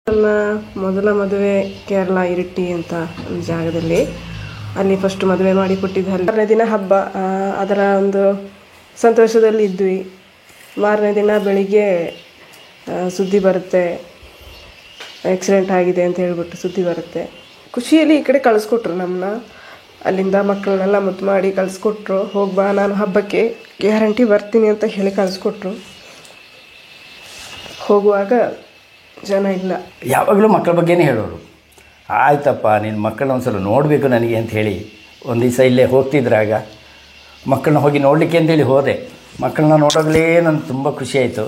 ನನ್ನ ಮೊದಲ ಮದುವೆ ಕೇರಳ ಇರಿಟ್ಟಿ ಅಂತ ಒಂದು ಜಾಗದಲ್ಲಿ. ಅಲ್ಲಿ ಫಸ್ಟ್ ಮದುವೆ ಮಾಡಿ ಕೊಟ್ಟಿದ್ದು. ಮಾರನೇ ದಿನ ಹಬ್ಬ. ಅದರ ಒಂದು ಸಂತೋಷದಲ್ಲಿ ಇದ್ವಿ. ಮಾರನೇ ದಿನ ಬೆಳಿಗ್ಗೆ ಸುದ್ದಿ ಬರುತ್ತೆ, ಆಕ್ಸಿಡೆಂಟ್ ಆಗಿದೆ ಅಂತ ಹೇಳ್ಬಿಟ್ಟು ಸುದ್ದಿ ಬರುತ್ತೆ. ಖುಷಿಯಲ್ಲಿ ಈ ಕಡೆ ಕಳಿಸ್ಕೊಟ್ರು ನಮ್ಮನ್ನ. ಅಲ್ಲಿಂದ ಮಕ್ಕಳನ್ನೆಲ್ಲ ಮುದ್ದು ಮಾಡಿ ಕಳಿಸ್ಕೊಟ್ರು. ಹೋಗ್ಬಾ, ನಾನು ಹಬ್ಬಕ್ಕೆ ಗ್ಯಾರಂಟಿ ಬರ್ತೀನಿ ಅಂತ ಹೇಳಿ ಕಳಿಸ್ಕೊಟ್ರು. ಹೋಗುವಾಗ ಜನ ಇಲ್ಲ. ಯಾವಾಗಲೂ ಮಕ್ಕಳ ಬಗ್ಗೆನೇ ಹೇಳೋರು. ಆಯ್ತಪ್ಪ, ನಿನ್ನ ಮಕ್ಕಳನ್ನ ಒಂದು ಸಲ ನೋಡಬೇಕು ನನಗೆ ಅಂತ ಹೇಳಿ ಒಂದು ದಿವಸ ಇಲ್ಲೇ ಹೋಗ್ತಿದ್ರಾಗ ಮಕ್ಕಳನ್ನ ಹೋಗಿ ನೋಡಲಿಕ್ಕೆ ಅಂತೇಳಿ ಹೋದೆ. ಮಕ್ಕಳನ್ನ ನೋಡೋದ್ಲೇ ನನಗೆ ತುಂಬ ಖುಷಿಯಾಯಿತು.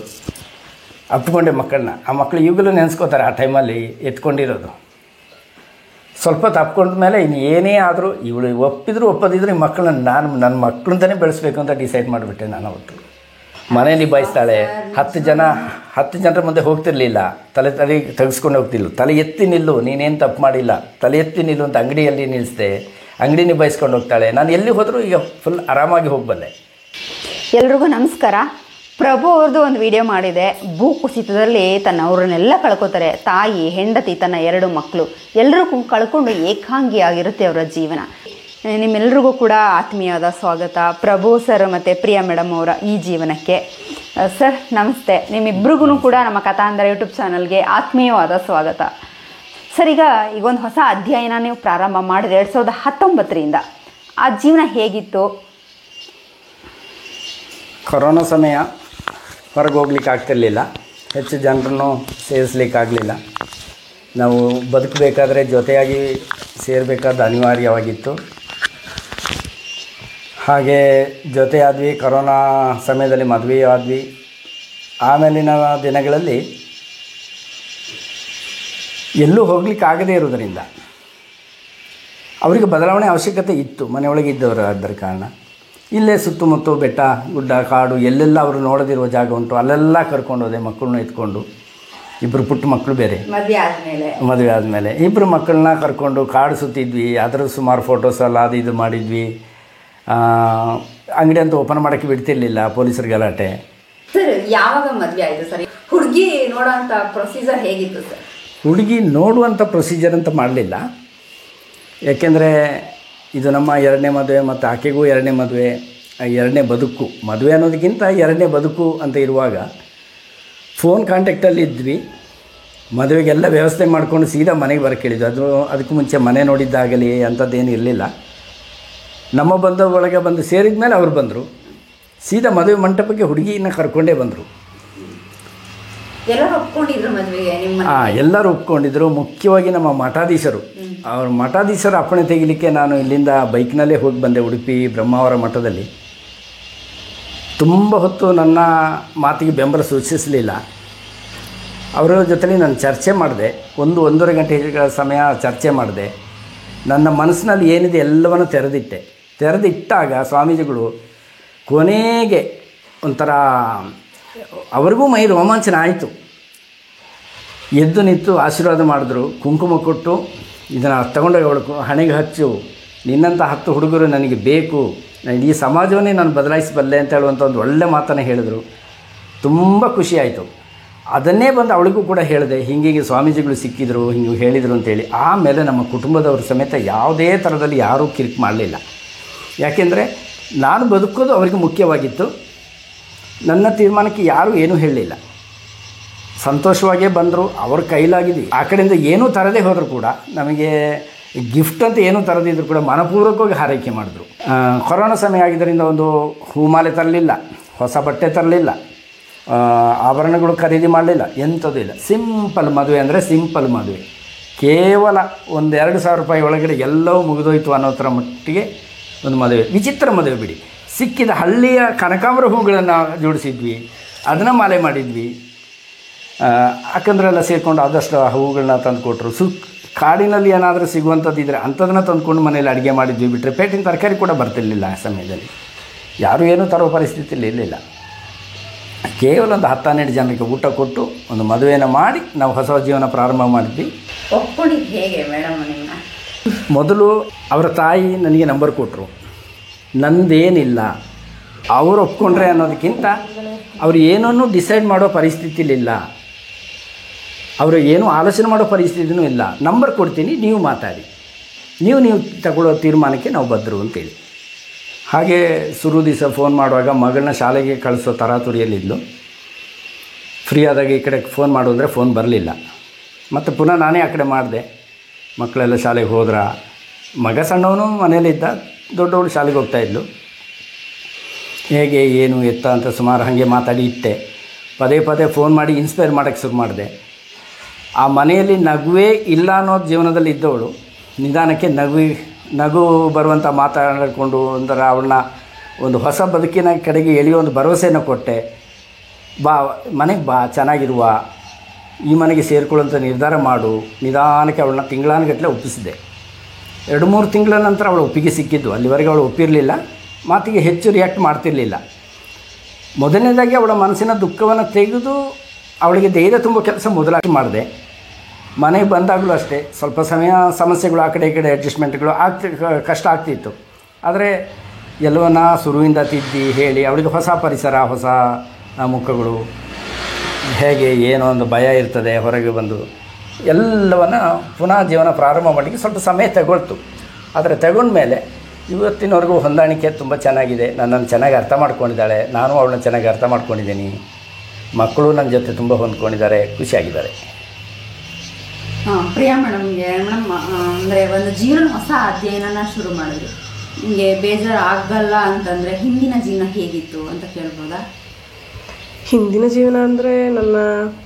ಅಪ್ಕೊಂಡೆ ಮಕ್ಕಳನ್ನ. ಆ ಮಕ್ಕಳು ಈಗಲೂ ನೆನೆಸ್ಕೋತಾರೆ ಆ ಟೈಮಲ್ಲಿ ಎತ್ಕೊಂಡಿರೋದು. ಸ್ವಲ್ಪ ಹೊತ್ತು ಅಪ್ಕೊಂಡ ಮೇಲೆ ಇನ್ನು ಏನೇ ಆದರೂ ಇವಳು ಒಪ್ಪಿದ್ರು ಒಪ್ಪದಿದ್ರು ಈ ಮಕ್ಕಳನ್ನ ನನ್ನ ಮಕ್ಕಳಂತಲೇ ಬೆಳೆಸ್ಬೇಕು ಅಂತ ಡಿಸೈಡ್ ಮಾಡಿಬಿಟ್ಟೆ ನಾನು. ಅವತ್ತು ಮನೆ ನಿಭಾಯಿಸ್ತಾಳೆ. 10 ಜನರ ಮುಂದೆ ಹೋಗ್ತಿರ್ಲಿಲ್ಲ. ತಲೆ ತೆಗೆಸ್ಕೊಂಡು ಹೋಗ್ತಿಲ್ಲ. ತಲೆ ಎತ್ತಿ ನಿಲ್ಲು, ನೀನೇನು ತಪ್ಪು ಮಾಡಿಲ್ಲ, ತಲೆ ಎತ್ತಿ ನಿಲ್ಲು ಅಂತ ಅಂಗಡಿಯಲ್ಲಿ ನಿಲ್ಲಿಸಿದೆ. ಅಂಗಡಿ ನಿಭಾಯಿಸ್ಕೊಂಡು ಹೋಗ್ತಾಳೆ. ನಾನು ಎಲ್ಲಿ ಹೋದರೂ ಈಗ ಫುಲ್ ಆರಾಮಾಗಿ ಹೋಗಬಲ್ಲೆ. ಎಲ್ರಿಗೂ ನಮಸ್ಕಾರ. ಪ್ರಭು ಅವ್ರದ್ದು ಒಂದು ವಿಡಿಯೋ ಮಾಡಿದೆ. ಭೂ ಕುಸಿತದಲ್ಲಿ ಅವ್ರನ್ನೆಲ್ಲ ಕಳ್ಕೊತಾರೆ. ತಾಯಿ, ಹೆಂಡತಿ, ತನ್ನ 2 ಮಕ್ಕಳು ಎಲ್ಲರಿಗೂ ಕಳ್ಕೊಂಡು ಏಕಾಂಗಿಯಾಗಿರುತ್ತೆ ಅವರ ಜೀವನ. ನಿಮ್ಮೆಲ್ರಿಗೂ ಕೂಡ ಆತ್ಮೀಯವಾದ ಸ್ವಾಗತ. ಪ್ರಭು ಸರ್ ಮತ್ತು ಪ್ರಿಯಾ ಮೇಡಮ್ ಅವರ ಈ ಜೀವನಕ್ಕೆ. ಸರ್ ನಮಸ್ತೆ. ನಿಮ್ಮಿಬ್ರಿಗೂ ಕೂಡ ನಮ್ಮ ಕಥಾಂಧರ ಯೂಟ್ಯೂಬ್ ಚಾನಲ್ಗೆ ಆತ್ಮೀಯವಾದ ಸ್ವಾಗತ. ಸರ್, ಈಗೊಂದು ಹೊಸ ಅಧ್ಯಯನ ನೀವು ಪ್ರಾರಂಭ ಮಾಡಿದ್ರೆ 2019ರಿಂದ. ಆ ಜೀವನ ಹೇಗಿತ್ತು? ಕೊರೋನಾ ಸಮಯ, ಹೊರಗೆ ಹೋಗ್ಲಿಕ್ಕೆ ಆಗ್ತಿರ್ಲಿಲ್ಲ. ಹೆಚ್ಚು ಜನರನ್ನು ಸೇರಿಸ್ಲಿಕ್ಕಾಗಲಿಲ್ಲ. ನಾವು ಬದುಕಬೇಕಾದ್ರೆ ಜೊತೆಯಾಗಿ ಸೇರಬೇಕಾದ ಅನಿವಾರ್ಯವಾಗಿತ್ತು. ಹಾಗೆ ಜೊತೆ ಆದ್ವಿ. ಕೊರೋನಾ ಸಮಯದಲ್ಲಿ ಮದುವೆ ಆದ್ವಿ. ಆಮೇಲಿನ ದಿನಗಳಲ್ಲಿ ಎಲ್ಲೂ ಹೋಗ್ಲಿಕ್ಕೆ ಆಗದೇ ಇರೋದರಿಂದ ಅವರಿಗೆ ಬದಲಾವಣೆ ಅವಶ್ಯಕತೆ ಇತ್ತು. ಮನೆಯೊಳಗೆ ಇದ್ದವರು ಅದರ ಕಾರಣ ಇಲ್ಲೇ ಸುತ್ತಮುತ್ತ ಬೆಟ್ಟ, ಗುಡ್ಡ, ಕಾಡು ಎಲ್ಲೆಲ್ಲ ಅವರು ನೋಡದಿರುವ ಜಾಗ ಉಂಟು. ಅಲ್ಲೆಲ್ಲ ಕರ್ಕೊಂಡೋದೆ. ಮಕ್ಕಳನ್ನ ಎತ್ಕೊಂಡು. 2 ಪುಟ್ಟ ಮಕ್ಕಳು ಬೇರೆ. ಮದುವೆ ಆದಮೇಲೆ 2 ಮಕ್ಕಳನ್ನ ಕರ್ಕೊಂಡು ಕಾಡು ಸುತ್ತಿದ್ವಿ. ಅದರ ಸುಮಾರು ಫೋಟೋಸ್ ಎಲ್ಲ ಅದು ಇದು ಮಾಡಿದ್ವಿ. ಅಂಗಡಿ ಅಂತ ಓಪನ್ ಮಾಡೋಕ್ಕೆ ಬಿಡ್ತಿರ್ಲಿಲ್ಲ, ಪೊಲೀಸರ ಗಲಾಟೆ. ಸರ್, ಯಾವಾಗ ಮದುವೆ ಆಯಿತು ಸರ್? ಹುಡುಗಿ ನೋಡೋಂಥ ಪ್ರೊಸೀಜರ್ ಹೇಗಿತ್ತು ಸರ್? ಹುಡುಗಿ ನೋಡುವಂಥ ಪ್ರೊಸೀಜರ್ ಅಂತ ಮಾಡಲಿಲ್ಲ. ಯಾಕೆಂದರೆ ಇದು ನಮ್ಮ 2ನೇ ಮದುವೆ ಮತ್ತು ಆಕೆಗೂ 2ನೇ ಮದುವೆ, 2ನೇ ಬದುಕು. ಮದುವೆ ಅನ್ನೋದಕ್ಕಿಂತ 2ನೇ ಬದುಕು ಅಂತ ಇರುವಾಗ ಫೋನ್ ಕಾಂಟ್ಯಾಕ್ಟಲ್ಲಿ ಇದ್ವಿ. ಮದುವೆಗೆಲ್ಲ ವ್ಯವಸ್ಥೆ ಮಾಡಿಕೊಂಡು ಸೀದಾ ಮನೆಗೆ ಬರೋಕ್ಕೆ ಹೇಳಿದ್ದು. ಅದಕ್ಕೂ ಮುಂಚೆ ಮನೆ ನೋಡಿದ್ದಾಗಲಿ ಅಂಥದ್ದೇನು ಇರಲಿಲ್ಲ. ನಮ್ಮ ಒಳಗೆ ಬಂದು ಸೇರಿದ ಮೇಲೆ ಅವ್ರು ಬಂದರು. ಸೀದಾ ಮದುವೆ ಮಂಟಪಕ್ಕೆ ಹುಡುಗಿನ ಕರ್ಕೊಂಡೇ ಬಂದರು. ಎಲ್ಲರೂ ಒಪ್ಕೊಂಡಿದ್ರು. ಮುಖ್ಯವಾಗಿ ನಮ್ಮ ಮಠಾಧೀಶರು. ಅವ್ರ ಮಠಾಧೀಶರ ಅಪ್ಪಣೆ ತೆಗಿಲಿಕ್ಕೆ ನಾನು ಇಲ್ಲಿಂದ ಬೈಕ್ನಲ್ಲೇ ಹೋಗಿ ಬಂದೆ. ಉಡುಪಿ ಬ್ರಹ್ಮಾವರ ಮಠದಲ್ಲಿ ತುಂಬ ಹೊತ್ತು ನನ್ನ ಮಾತಿಗೆ ಬೆಂಬಲ ಸೂಚಿಸಲಿಲ್ಲ. ಅವರ ಜೊತೆಲಿ ನಾನು ಚರ್ಚೆ ಮಾಡಿದೆ. 1-1.5 ಗಂಟೆಗಳ ಸಮಯ ಚರ್ಚೆ ಮಾಡಿದೆ. ನನ್ನ ಮನಸ್ಸಿನಲ್ಲಿ ಏನಿದೆ ಎಲ್ಲವನ್ನು ತೆರೆದಿಟ್ಟಾಗ ಸ್ವಾಮೀಜಿಗಳು ಕೊನೆಗೆ ಒಂಥರ ಅವರಿಗೂ ಮೈ ರೋಮಾಂಚನ ಆಯಿತು. ಎದ್ದು ನಿಂತು ಆಶೀರ್ವಾದ ಮಾಡಿದ್ರು. ಕುಂಕುಮ ಕೊಟ್ಟು, ಇದನ್ನು ತಗೊಂಡೋಗಿ ಅವಳು ಹಣೆಗೆ ಹಚ್ಚು, ನಿನ್ನಂಥ 10 ಹುಡುಗರು ನನಗೆ ಬೇಕು, ಈ ಸಮಾಜವನ್ನೇ ನಾನು ಬದಲಾಯಿಸಬಲ್ಲೆ ಅಂತ ಹೇಳುವಂಥ ಒಂದು ಒಳ್ಳೆ ಮಾತನ್ನು ಹೇಳಿದರು. ತುಂಬ ಖುಷಿಯಾಯಿತು. ಅದನ್ನೇ ಬಂದು ಅವಳಿಗೂ ಕೂಡ ಹೇಳಿದೆ, ಹೀಗೆ ಸ್ವಾಮೀಜಿಗಳು ಸಿಕ್ಕಿದ್ರು, ಹಿಂಗೆ ಹೇಳಿದರು ಅಂತೇಳಿ. ಆಮೇಲೆ ನಮ್ಮ ಕುಟುಂಬದವ್ರ ಸಮೇತ ಯಾವುದೇ ಥರದಲ್ಲಿ ಯಾರೂ ಕಿರಿಕ್ ಮಾಡಲಿಲ್ಲ. ಯಾಕೆಂದರೆ ನಾನು ಬದುಕೋದು ಅವರಿಗೆ ಮುಖ್ಯವಾಗಿತ್ತು. ನನ್ನ ತೀರ್ಮಾನಕ್ಕೆ ಯಾರೂ ಏನೂ ಹೇಳಲಿಲ್ಲ. ಸಂತೋಷವಾಗೇ ಬಂದರು. ಅವ್ರ ಕೈಲಾಗಿದ್ದು ಆ ಕಡೆಯಿಂದ ಏನೂ ತರದೇ ಹೋದರೂ ಕೂಡ, ನಮಗೆ ಗಿಫ್ಟ್ ಅಂತ ಏನೂ ತರದಿದ್ರು ಕೂಡ ಮನಪೂರ್ವಕವಾಗಿ ಹಾರೈಕೆ ಮಾಡಿದ್ರು. ಕೊರೋನಾ ಸಮಯ ಆಗಿದ್ದರಿಂದ ಒಂದು ಹೂಮಾಲೆ ತರಲಿಲ್ಲ, ಹೊಸ ಬಟ್ಟೆ ತರಲಿಲ್ಲ, ಆಭರಣಗಳು ಖರೀದಿ ಮಾಡಲಿಲ್ಲ, ಎಂಥದ್ದು ಇಲ್ಲ. ಸಿಂಪಲ್ ಮದುವೆ ಅಂದರೆ ಸಿಂಪಲ್ ಮದುವೆ. ಕೇವಲ 1-2 ಸಾವಿರ ರೂಪಾಯಿ ಒಳಗಡೆ ಎಲ್ಲವೂ ಮುಗಿದೋಯ್ತು ಅನ್ನೋ ಥರ ಮಟ್ಟಿಗೆ ಒಂದು ಮದುವೆ. ವಿಚಿತ್ರ ಮದುವೆ ಬಿಡಿ. ಸಿಕ್ಕಿದ ಹಳ್ಳಿಯ ಕನಕಾಂಬರ ಹೂಗಳನ್ನು ಜೋಡಿಸಿದ್ವಿ, ಅದನ್ನು ಮಾಲೆ ಮಾಡಿದ್ವಿ. ಅಕ್ಕಂದ್ರೆಲ್ಲ ಸೇರಿಕೊಂಡು ಆದಷ್ಟು ಹೂಗಳನ್ನ ತಂದು ಕೊಟ್ಟರು. ಕಾಡಿನಲ್ಲಿ ಏನಾದರೂ ಸಿಗುವಂಥದ್ದಿದ್ರೆ ಅಂಥದನ್ನು ತಂದುಕೊಂಡು ಮನೇಲಿ ಅಡುಗೆ ಮಾಡಿದ್ವಿ. ಬಿಟ್ಟರೆ ಪೇಟಿನ ತರಕಾರಿ ಕೂಡ ಬರ್ತಿರ್ಲಿಲ್ಲ ಆ ಸಮಯದಲ್ಲಿ. ಯಾರೂ ಏನೂ ತರೋ ಪರಿಸ್ಥಿತಿಯಲ್ಲಿ ಇರಲಿಲ್ಲ. ಕೇವಲ ಒಂದು 10-12 ಜನರಿಗೆ ಊಟ ಕೊಟ್ಟು ಒಂದು ಮದುವೆನ ಮಾಡಿ ನಾವು ಹೊಸ ಜೀವನ ಪ್ರಾರಂಭ ಮಾಡಿದ್ವಿ. ಒಪ್ಕೊಂಡಿದ್ದು ಹೇಗೆ ಮೇಡಮ್? ಮೊದಲು ಅವರ ತಾಯಿ ನನಗೆ ನಂಬರ್ ಕೊಟ್ಟರು. ನಂದೇನಿಲ್ಲ, ಅವರು ಒಪ್ಕೊಂಡ್ರೆ ಅನ್ನೋದಕ್ಕಿಂತ ಅವರು ಏನನ್ನೂ ಡಿಸೈಡ್ ಮಾಡೋ ಪರಿಸ್ಥಿತಿಲಿಲ್ಲ. ಅವರು ಏನೂ ಆಲೋಚನೆ ಮಾಡೋ ಪರಿಸ್ಥಿತಿನೂ ಇಲ್ಲ. ನಂಬರ್ ಕೊಡ್ತೀನಿ, ನೀವು ಮಾತಾಡಿ, ನೀವು ತಗೊಳ್ಳೋ ತೀರ್ಮಾನಕ್ಕೆ ನಾವು ಬದ್ದರು ಅಂತೇಳಿ. ಹಾಗೆ ಶುರು ದಿವಸ ಫೋನ್ ಮಾಡುವಾಗ ಮಗಳನ್ನ ಶಾಲೆಗೆ ಕಳಿಸೋ ತರಾತುರಿಯಲ್ಲಿದ್ಲು. ಫ್ರೀ ಆದಾಗ ಈ ಕಡೆ ಫೋನ್ ಮಾಡು ಅಂದರೆ ಫೋನ್ ಬರಲಿಲ್ಲ. ಮತ್ತು ಪುನಃ ನಾನೇ ಆ ಕಡೆ ಮಾಡಿದೆ. ಮಕ್ಕಳೆಲ್ಲ ಶಾಲೆಗೆ ಹೋದ್ರ, ಮಗ ಸಣ್ಣವನು ಮನೇಲಿದ್ದ, ದೊಡ್ಡವಳು ಶಾಲೆಗೆ ಹೋಗ್ತಾಯಿದ್ಲು. ಹೇಗೆ ಏನು ಎತ್ತ ಅಂತ ಸುಮಾರು ಹಾಗೆ ಮಾತಾಡಿ ಇಟ್ಟೆ. ಪದೇ ಪದೇ ಫೋನ್ ಮಾಡಿ ಇನ್ಸ್ಪೈರ್ ಮಾಡೋಕ್ಕೆ ಶುರು ಮಾಡಿದೆ. ಆ ಮನೆಯಲ್ಲಿ ನಗುವೇ ಇಲ್ಲ ಅನ್ನೋದು ಜೀವನದಲ್ಲಿ ಇದ್ದವಳು ನಿಧಾನಕ್ಕೆ ನಗು ಬರುವಂಥ ಮಾತಾಡಿಕೊಂಡು ಒಂಥರ ಅವಳನ್ನ ಒಂದು ಹೊಸ ಬದುಕಿನ ಕಡೆಗೆ ಎಳೆಯೋ ಒಂದು ಭರವಸೆಯನ್ನು ಕೊಟ್ಟೆ. ಮನೆಗೆ ಬಾ, ಚೆನ್ನಾಗಿರುವ, ಈ ಮನೆಗೆ ಸೇರಿಕೊಳ್ಳುವಂಥ ನಿರ್ಧಾರ ಮಾಡು. ನಿಧಾನಕ್ಕೆ ಅವಳನ್ನ ತಿಂಗಳಾನುಗಟ್ಟಲೆ ಒಪ್ಪಿಸಿದೆ. 2-3 ತಿಂಗಳ ನಂತರ ಅವಳು ಒಪ್ಪಿಗೆ ಸಿಕ್ಕಿದ್ದು. ಅಲ್ಲಿವರೆಗೆ ಅವಳು ಒಪ್ಪಿರಲಿಲ್ಲ, ಮಾತಿಗೆ ಹೆಚ್ಚು ರಿಯಾಕ್ಟ್ ಮಾಡ್ತಿರಲಿಲ್ಲ. ಮೊದಲನೇದಾಗಿ ಅವಳ ಮನಸ್ಸಿನ ದುಃಖವನ್ನು ತೆಗೆದು ಅವಳಿಗೆ ಧೈರ್ಯ ತುಂಬ ಕೆಲಸ ಮೊದಲಾಗಿ ಮಾಡಿದೆ. ಮನೆಗೆ ಬಂದಾಗಲೂ ಅಷ್ಟೇ ಸ್ವಲ್ಪ ಸಮಯ ಸಮಸ್ಯೆಗಳು, ಆ ಕಡೆ ಈ ಕಡೆ ಅಡ್ಜಸ್ಟ್ಮೆಂಟ್ಗಳು ಕಷ್ಟ ಆಗ್ತಿತ್ತು. ಆದರೆ ಎಲ್ಲವನ್ನ ಶುರುವಿಂದ ತಿದ್ದಿ ಹೇಳಿ ಅವಳಿಗೆ ಹೊಸ ಪರಿಸರ, ಹೊಸ ಮುಖಗಳು, ಹೇಗೆ ಏನೋ ಒಂದು ಭಯ ಇರ್ತದೆ, ಹೊರಗೆ ಬಂದು ಎಲ್ಲವನ್ನು ಪುನಃ ಜೀವನ ಪ್ರಾರಂಭ ಮಾಡಲಿಕ್ಕೆ ಸ್ವಲ್ಪ ಸಮಯ ತಗೊಳ್ತು. ಆದರೆ ತಗೊಂಡ್ಮೇಲೆ ಇವತ್ತಿನವರೆಗೂ ಹೊಂದಾಣಿಕೆ ತುಂಬ ಚೆನ್ನಾಗಿದೆ. ನನ್ನನ್ನು ಚೆನ್ನಾಗಿ ಅರ್ಥ ಮಾಡ್ಕೊಂಡಿದ್ದಾಳೆ, ನಾನು ಅವಳನ್ನ ಚೆನ್ನಾಗಿ ಅರ್ಥ ಮಾಡ್ಕೊಂಡಿದ್ದೀನಿ. ಮಕ್ಕಳು ನನ್ನ ಜೊತೆ ತುಂಬ ಹೊಂದ್ಕೊಂಡಿದ್ದಾರೆ, ಖುಷಿಯಾಗಿದ್ದಾರೆ. ಪ್ರಿಯಾ ಮೇಡಮ್ಗೆ ಅಂದರೆ ಒಂದು ಜೀವನ ಹೊಸ ಅಧ್ಯಯನನ ಶುರು ಮಾಡಿದ್ರು. ನಿಮಗೆ ಬೇಜಾರು ಆಗಲ್ಲ ಅಂತಂದರೆ ಹಿಂದಿನ ಜೀವನ ಹೇಗಿತ್ತು ಅಂತ ಕೇಳ್ಬೋದಾ? ಹಿಂದಿನ ಜೀವನ ಅಂದರೆ ನನ್ನ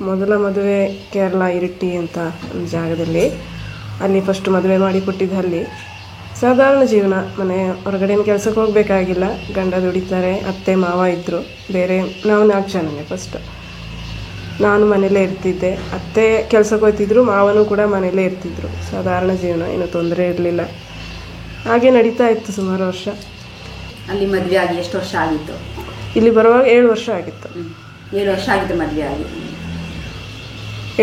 ಮೊದಲ ಮದುವೆ ಕೇರಳ ಇರಿಟ್ಟಿ ಅಂತ ಒಂದು ಜಾಗದಲ್ಲಿ, ಅಲ್ಲಿ ಫಸ್ಟ್ ಮದುವೆ ಮಾಡಿ ಕೊಟ್ಟಿದ್ದು. ಅಲ್ಲಿ ಸಾಧಾರಣ ಜೀವನ, ಮನೆ ಹೊರಗಡೆನ ಕೆಲಸಕ್ಕೆ ಹೋಗಬೇಕಾಗಿಲ್ಲ, ಗಂಡ ದುಡಿತಾರೆ, ಅತ್ತೆ ಮಾವ ಇದ್ದರು, ಬೇರೆ ನಾವು 4 ಜನನೇ. ಫಸ್ಟ್ ನಾನು ಮನೇಲೇ ಇರ್ತಿದ್ದೆ, ಅತ್ತೆ ಕೆಲಸಕ್ಕೆ ಹೋಗ್ತಿದ್ರು, ಮಾವನೂ ಕೂಡ ಮನೇಲೇ ಇರ್ತಿದ್ರು. ಸಾಧಾರಣ ಜೀವನ, ಏನೂ ತೊಂದರೆ ಇರಲಿಲ್ಲ. ಹಾಗೆ ನಡೀತಾ ಇತ್ತು ಸುಮಾರು ವರ್ಷ. ಅಲ್ಲಿ ಮದುವೆ ಆಗಿ ಎಷ್ಟು ವರ್ಷ ಆಗಿತ್ತು? ಇಲ್ಲಿ ಬರುವಾಗ 7 ವರ್ಷ ಆಗಿತ್ತು. 7 ವರ್ಷ ಆಗಿತ್ತು ಮದುವೆ ಆಗಿ.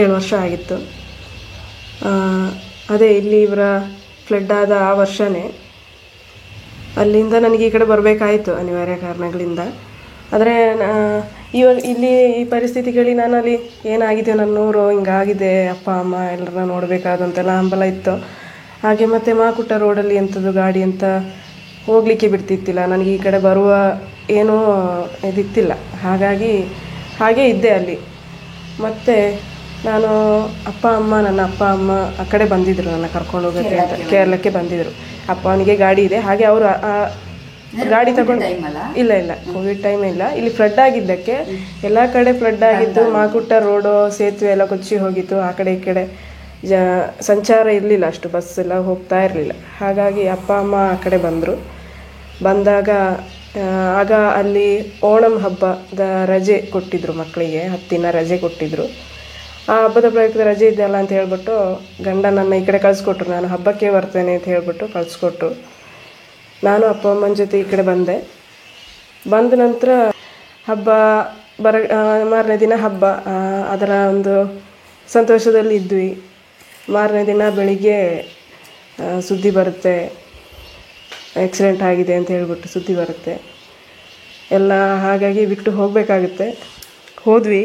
7 ವರ್ಷ ಆಗಿತ್ತು. ಅದೇ ಇಲ್ಲಿ ಇವರ ಫ್ಲಡ್ ಆದ ಆ ವರ್ಷವೇ ಅಲ್ಲಿಂದ ನನಗೆ ಈ ಕಡೆ ಬರಬೇಕಾಯಿತು ಅನಿವಾರ್ಯ ಕಾರಣಗಳಿಂದ. ಆದರೆ ಇಲ್ಲಿ ಈ ಪರಿಸ್ಥಿತಿಗಳಿಗೆ ನಾನು ಅಲ್ಲಿ ಏನಾಗಿದೆ, ನನ್ನ ಊರು ಹಿಂಗಾಗಿದೆ, ಅಪ್ಪ ಅಮ್ಮ ಎಲ್ಲರನ್ನ ನೋಡಬೇಕಾದಂತೆಲ್ಲ ಹಂಬಲ ಇತ್ತು. ಹಾಗೆ ಮತ್ತು ಮಾಕುಟ್ಟ ರೋಡಲ್ಲಿ ಎಂಥದ್ದು ಗಾಡಿ ಅಂತ ಹೋಗಲಿಕ್ಕೆ ಬಿಡ್ತಿತ್ತಿಲ್ಲ. ನನಗೆ ಈ ಕಡೆ ಬರುವ ಏನೂ ಇದಿತ್ತಿಲ್ಲ. ಹಾಗಾಗಿ ಹಾಗೇ ಇದ್ದೆ ಅಲ್ಲಿ. ಮತ್ತು ನಾನು ನನ್ನ ಅಪ್ಪ ಅಮ್ಮ ಆ ಕಡೆ ಬಂದಿದ್ದರು, ನನ್ನ ಕರ್ಕೊಂಡು ಹೋಗೋಕ್ಕೆ ಅಂತ ಕೇರಳಕ್ಕೆ ಬಂದಿದ್ದರು. ಅಪ್ಪನಿಗೆ ಗಾಡಿ ಇದೆ, ಹಾಗೆ ಅವರು ಗಾಡಿ ತಗೊಂಡು ಇಲ್ಲ ಕೋವಿಡ್ ಟೈಮ್ ಇಲ್ಲ. ಇಲ್ಲಿ ಫ್ಲಡ್ ಆಗಿದ್ದಕ್ಕೆ ಎಲ್ಲ ಕಡೆ ಫ್ಲಡ್ ಆಗಿದ್ದು, ಮಾಕುಟ್ಟ ರೋಡು ಸೇತುವೆ ಎಲ್ಲ ಕೊಚ್ಚಿ ಹೋಗಿತ್ತು. ಆ ಕಡೆ ಈ ಕಡೆ ಸಂಚಾರ ಇರಲಿಲ್ಲ, ಅಷ್ಟು ಬಸ್ ಎಲ್ಲ ಹೋಗ್ತಾ ಇರಲಿಲ್ಲ. ಹಾಗಾಗಿ ಅಪ್ಪ ಅಮ್ಮ ಆ ಕಡೆ ಬಂದಾಗ ಆಗ ಅಲ್ಲಿ ಓಣಂ ಹಬ್ಬದ ರಜೆ ಕೊಟ್ಟಿದ್ದರು ಮಕ್ಕಳಿಗೆ, 10 ದಿನ ರಜೆ ಕೊಟ್ಟಿದ್ದರು. ಆ ಹಬ್ಬದ ಪ್ರಯುಕ್ತ ರಜೆ ಇದೆಯಲ್ಲ ಅಂತ ಹೇಳ್ಬಿಟ್ಟು ಗಂಡ ನನ್ನ ಈ ಕಡೆ ಕಳಿಸ್ಕೊಟ್ರು. ನಾನು ಹಬ್ಬಕ್ಕೆ ಬರ್ತೇನೆ ಅಂತ ಹೇಳ್ಬಿಟ್ಟು ಕಳಿಸ್ಕೊಟ್ರು. ನಾನು ಅಪ್ಪ ಅಮ್ಮನ ಜೊತೆ ಈ ಕಡೆ ಬಂದ ನಂತರ ಹಬ್ಬ ಮಾರನೇ ದಿನ ಹಬ್ಬ, ಅದರ ಒಂದು ಸಂತೋಷದಲ್ಲಿ ಇದ್ವಿ. ಮಾರನೇ ದಿನ ಬೆಳಿಗ್ಗೆ ಸುದ್ದಿ ಬರುತ್ತೆ, ಆಕ್ಸಿಡೆಂಟ್ ಆಗಿದೆ ಅಂತ ಹೇಳ್ಬಿಟ್ಟು ಸುದ್ದಿ ಬರುತ್ತೆ ಎಲ್ಲ. ಹಾಗಾಗಿ ಬಿಟ್ಟು ಹೋಗಬೇಕಾಗುತ್ತೆ. ಹೋದ್ವಿ.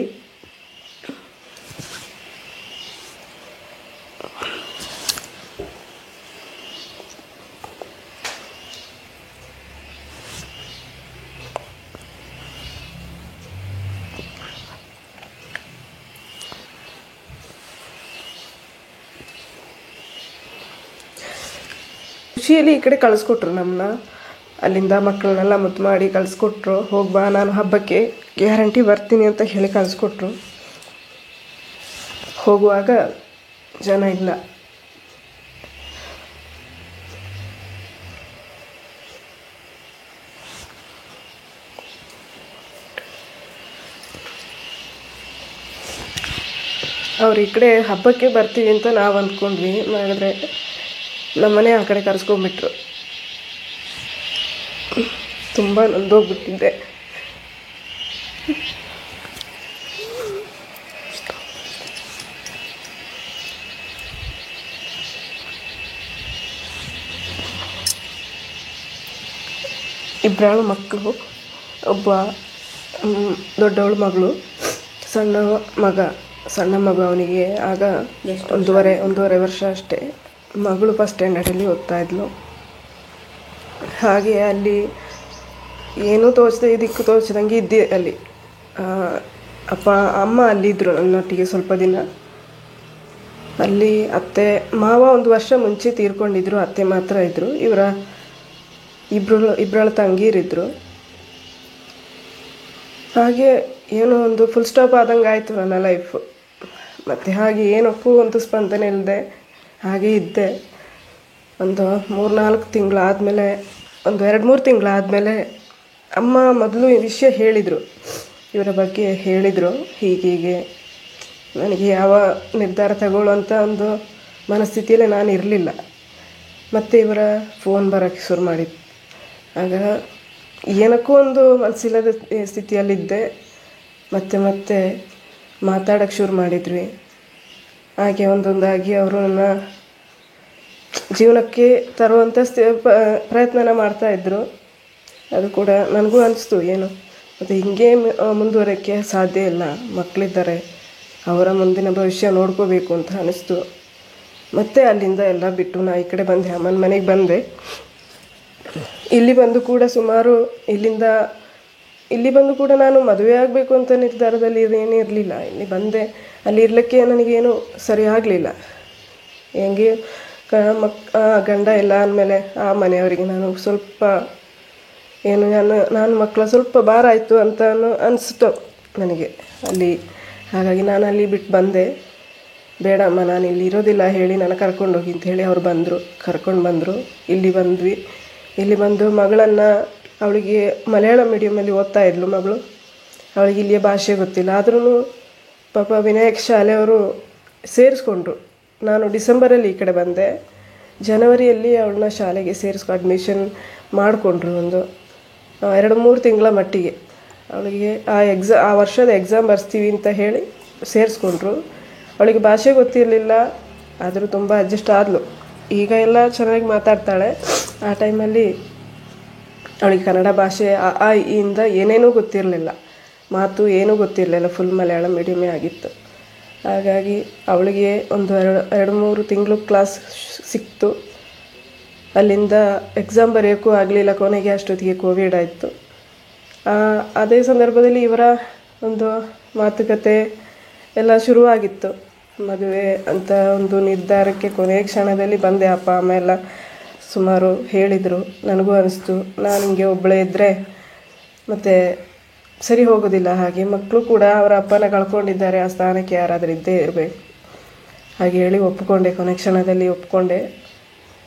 ಖುಷಿಯಲ್ಲಿ ಈ ಕಡೆ ಕಳಿಸ್ಕೊಟ್ರು ನಮ್ಮನ್ನ. ಅಲ್ಲಿಂದ ಮಕ್ಕಳನ್ನೆಲ್ಲ ಮುದ್ದು ಮಾಡಿ ಕಳಿಸ್ಕೊಟ್ರು. ಹೋಗ್ಬಾ, ನಾನು ಹಬ್ಬಕ್ಕೆ ಗ್ಯಾರಂಟಿ ಬರ್ತೀನಿ ಅಂತ ಹೇಳಿ ಕಳಿಸ್ಕೊಟ್ರು. ಹೋಗುವಾಗ ಜನ ಇಲ್ಲ. ಅವ್ರು ಈ ಕಡೆ ಹಬ್ಬಕ್ಕೆ ಬರ್ತೀವಿ ಅಂತ ನಾವು ಅಂದ್ಕೊಂಡ್ವಿ. ಮಾಡಿದ್ರೆ ನಮ್ಮನೆ ಆ ಕಡೆ ಕರೆಸ್ಕೊಂಡ್ಬಿಟ್ರು. ತುಂಬ ನೊಂದೋಗ್ಬಿಟ್ಟಿದ್ದೆ. ಇಬ್ಬರು ಮಕ್ಕಳು, ಒಬ್ಬ ದೊಡ್ಡವಳು ಮಗಳು, ಸಣ್ಣ ಮಗ. ಸಣ್ಣ ಮಗು ಅವನಿಗೆ ಆಗ ಒಂದೂವರೆ ವರ್ಷ ಅಷ್ಟೇ. ಮಗಳು ಫಸ್ಟ್ ಸ್ಟ್ಯಾಂಡರ್ಡಲ್ಲಿ ಓದ್ತಾ ಇದ್ಲು. ಹಾಗೆ ಅಲ್ಲಿ ಏನೂ ದಿಕ್ಕು ತೋಚದಂಗೆ ಇದ್ದೆ ಅಲ್ಲಿ. ಅಪ್ಪ ಅಮ್ಮ ಅಲ್ಲಿದ್ದರು ನನ್ನೊಟ್ಟಿಗೆ ಸ್ವಲ್ಪ ದಿನ. ಅಲ್ಲಿ ಅತ್ತೆ ಮಾವ 1 ವರ್ಷ ಮುಂಚೆ ತೀರ್ಕೊಂಡಿದ್ರು, ಅತ್ತೆ ಮಾತ್ರ ಇದ್ದರು. ಇಬ್ಬರಳ ತಂಗೀರಿದ್ರು. ಹಾಗೆ ಏನೋ ಒಂದು ಫುಲ್ ಸ್ಟಾಪ್ ಆದಂಗೆ ಆಯಿತು ನನ್ನ ಲೈಫು. ಮತ್ತು ಹಾಗೆ ಏನಕ್ಕೂ ಒಂದು ಸ್ಪಂದನೆ ಇಲ್ಲದೆ ಹಾಗೆ ಇದ್ದೆ. ಒಂದು 3-4 ತಿಂಗಳಾದಮೇಲೆ, ಒಂದು 2-3 ತಿಂಗಳಾದಮೇಲೆ ಅಮ್ಮ ಮೊದಲು ಈ ವಿಷಯ ಹೇಳಿದರು, ಇವರ ಬಗ್ಗೆ ಹೇಳಿದರು. ಹೀಗೀಗೆ ನನಗೆ ಯಾವ ನಿರ್ಧಾರ ತಗೊಳ್ಳುವಂಥ ಒಂದು ಮನಸ್ಥಿತಿಯಲ್ಲಿ ನಾನು ಇರಲಿಲ್ಲ. ಮತ್ತು ಇವರ ಫೋನ್ ಬರೋಕ್ಕೆ ಶುರು ಮಾಡಿದ್ದು. ಆಗ ಏನಕ್ಕೂ ಒಂದು ಮನಸ್ಸಿಲ್ಲದ ಸ್ಥಿತಿಯಲ್ಲಿದ್ದೆ. ಮತ್ತೆ ಮಾತಾಡೋಕ್ಕೆ ಶುರು ಮಾಡಿದ್ವಿ. ಹಾಗೆ ಒಂದೊಂದಾಗಿ ಅವರು ನನ್ನ ಜೀವನಕ್ಕೆ ತರುವಂಥ ಪ್ರಯತ್ನನ ಮಾಡ್ತಾಯಿದ್ರು. ಅದು ಕೂಡ ನನಗೂ ಅನಿಸ್ತು ಏನು ಮತ್ತು ಹಿಂಗೆ ಮುಂದುವರೋಕ್ಕೆ ಸಾಧ್ಯ ಇಲ್ಲ, ಮಕ್ಕಳಿದ್ದಾರೆ, ಅವರ ಮುಂದಿನ ಭವಿಷ್ಯ ನೋಡ್ಕೋಬೇಕು ಅಂತ ಅನ್ನಿಸ್ತು. ಮತ್ತು ಅಲ್ಲಿಂದ ಎಲ್ಲ ಬಿಟ್ಟು ನಾ ಈ ಕಡೆ ಬಂದೆ, ಅಮ್ಮನ ಮನೆಗೆ ಬಂದೆ. ಇಲ್ಲಿ ಬಂದು ಕೂಡ ಸುಮಾರು ಇಲ್ಲಿ ಬಂದು ಕೂಡ ನಾನು ಮದುವೆ ಆಗಬೇಕು ಅಂತ ನಿರ್ಧಾರದಲ್ಲಿ ಏನೂ ಇರಲಿಲ್ಲ. ಇಲ್ಲಿ ಬಂದೆ, ಅಲ್ಲಿ ಇರಲಿಕ್ಕೆ ನನಗೇನು ಸರಿ ಆಗಲಿಲ್ಲ. ಹೆಂಗೆ ಗಂಡ ಎಲ್ಲ ಅಂದಮೇಲೆ ಆ ಮನೆಯವರಿಗೆ ನಾನು ಸ್ವಲ್ಪ ಏನು ನಾನು ಮಕ್ಕಳ ಸ್ವಲ್ಪ ಭಾರ ಆಯಿತು ಅಂತ ಅನಿಸ್ತು ನನಗೆ ಅಲ್ಲಿ. ಹಾಗಾಗಿ ನಾನು ಅಲ್ಲಿ ಬಿಟ್ಟು ಬಂದೆ. ಬೇಡಮ್ಮ ನಾನು ಇಲ್ಲಿ ಇರೋದಿಲ್ಲ ಹೇಳಿ ನಾನು ಕರ್ಕೊಂಡೋಗಿ ಅಂತ ಹೇಳಿ ಅವರು ಕರ್ಕೊಂಡು ಬಂದರು. ಇಲ್ಲಿ ಬಂದ್ವಿ. ಇಲ್ಲಿ ಬಂದು ಮಗಳನ್ನು, ಅವಳಿಗೆ ಮಲಯಾಳಂ ಮೀಡಿಯಮಲ್ಲಿ ಓದ್ತಾ ಇದ್ಲು ಮಗಳು. ಅವಳಿಗೆ ಇಲ್ಲಿಯ ಭಾಷೆ ಗೊತ್ತಿಲ್ಲ. ಆದ್ರೂ ಪಾಪ ವಿನಾಯಕ್ ಶಾಲೆಯವರು ಸೇರಿಸ್ಕೊಂಡ್ರು. ನಾನು ಡಿಸೆಂಬರಲ್ಲಿ ಈ ಕಡೆ ಬಂದೆ. ಜನವರಿಯಲ್ಲಿ ಅವಳನ್ನ ಶಾಲೆಗೆ ಅಡ್ಮಿಷನ್ ಮಾಡಿಕೊಂಡ್ರು. ಒಂದು 2-3 ತಿಂಗಳ ಮಟ್ಟಿಗೆ ಅವಳಿಗೆ ಆ ವರ್ಷದ ಎಕ್ಸಾಮ್ ಬರ್ಸ್ತೀವಿ ಅಂತ ಹೇಳಿ ಸೇರಿಸ್ಕೊಂಡ್ರು. ಅವಳಿಗೆ ಭಾಷೆ ಗೊತ್ತಿರಲಿಲ್ಲ, ಆದರೂ ತುಂಬ ಅಡ್ಜಸ್ಟ್ ಆದಳು. ಈಗ ಎಲ್ಲ ಚೆನ್ನಾಗಿ ಮಾತಾಡ್ತಾಳೆ. ಆ ಟೈಮಲ್ಲಿ ಅವಳಿಗೆ ಕನ್ನಡ ಭಾಷೆ ಆ ಇಂದ ಏನೇನೂ ಗೊತ್ತಿರಲಿಲ್ಲ, ಮಾತು ಏನೂ ಗೊತ್ತಿರಲಿಲ್ಲ. ಫುಲ್ ಮಲಯಾಳಂ ಮೀಡಿಯಮೇ ಆಗಿತ್ತು. ಹಾಗಾಗಿ ಅವಳಿಗೆ ಒಂದು 2-3 ತಿಂಗಳು ಕ್ಲಾಸ್ ಸಿಕ್ತು. ಅಲ್ಲಿಂದ ಎಕ್ಸಾಮ್ ಬರೆಯೋಕ್ಕೂ ಆಗಲಿಲ್ಲ. ಕೊನೆಗೆ ಅಷ್ಟೊತ್ತಿಗೆ ಕೋವಿಡ್ ಆಯಿತು. ಅದೇ ಸಂದರ್ಭದಲ್ಲಿ ಇವರ ಒಂದು ಮಾತುಕತೆ ಎಲ್ಲ ಶುರುವಾಗಿತ್ತು. ಮದುವೆ ಅಂತ ಒಂದು ನಿರ್ಧಾರಕ್ಕೆ ಕೊನೆಯ ಕ್ಷಣದಲ್ಲಿ ಬಂದೆ. ಅಪ್ಪ ಅಮ್ಮ ಎಲ್ಲ ಸುಮಾರು ಹೇಳಿದರು. ನನಗೂ ಅನಿಸ್ತು, ನಾನು ಹಿಂಗೆ ಒಬ್ಬಳೇ ಇದ್ದರೆ ಮತ್ತು ಸರಿ ಹೋಗೋದಿಲ್ಲ. ಹಾಗೆ ಮಕ್ಕಳು ಕೂಡ ಅವರ ಅಪ್ಪನ ಕಳ್ಕೊಂಡಿದ್ದಾರೆ, ಆ ಸ್ಥಾನಕ್ಕೆ ಯಾರಾದರೂ ಇದ್ದೇ ಇರಬೇಕು. ಹಾಗೆ ಹೇಳಿ ಒಪ್ಪಿಕೊಂಡೆ. ಕೊನೆ ಕ್ಷಣದಲ್ಲಿ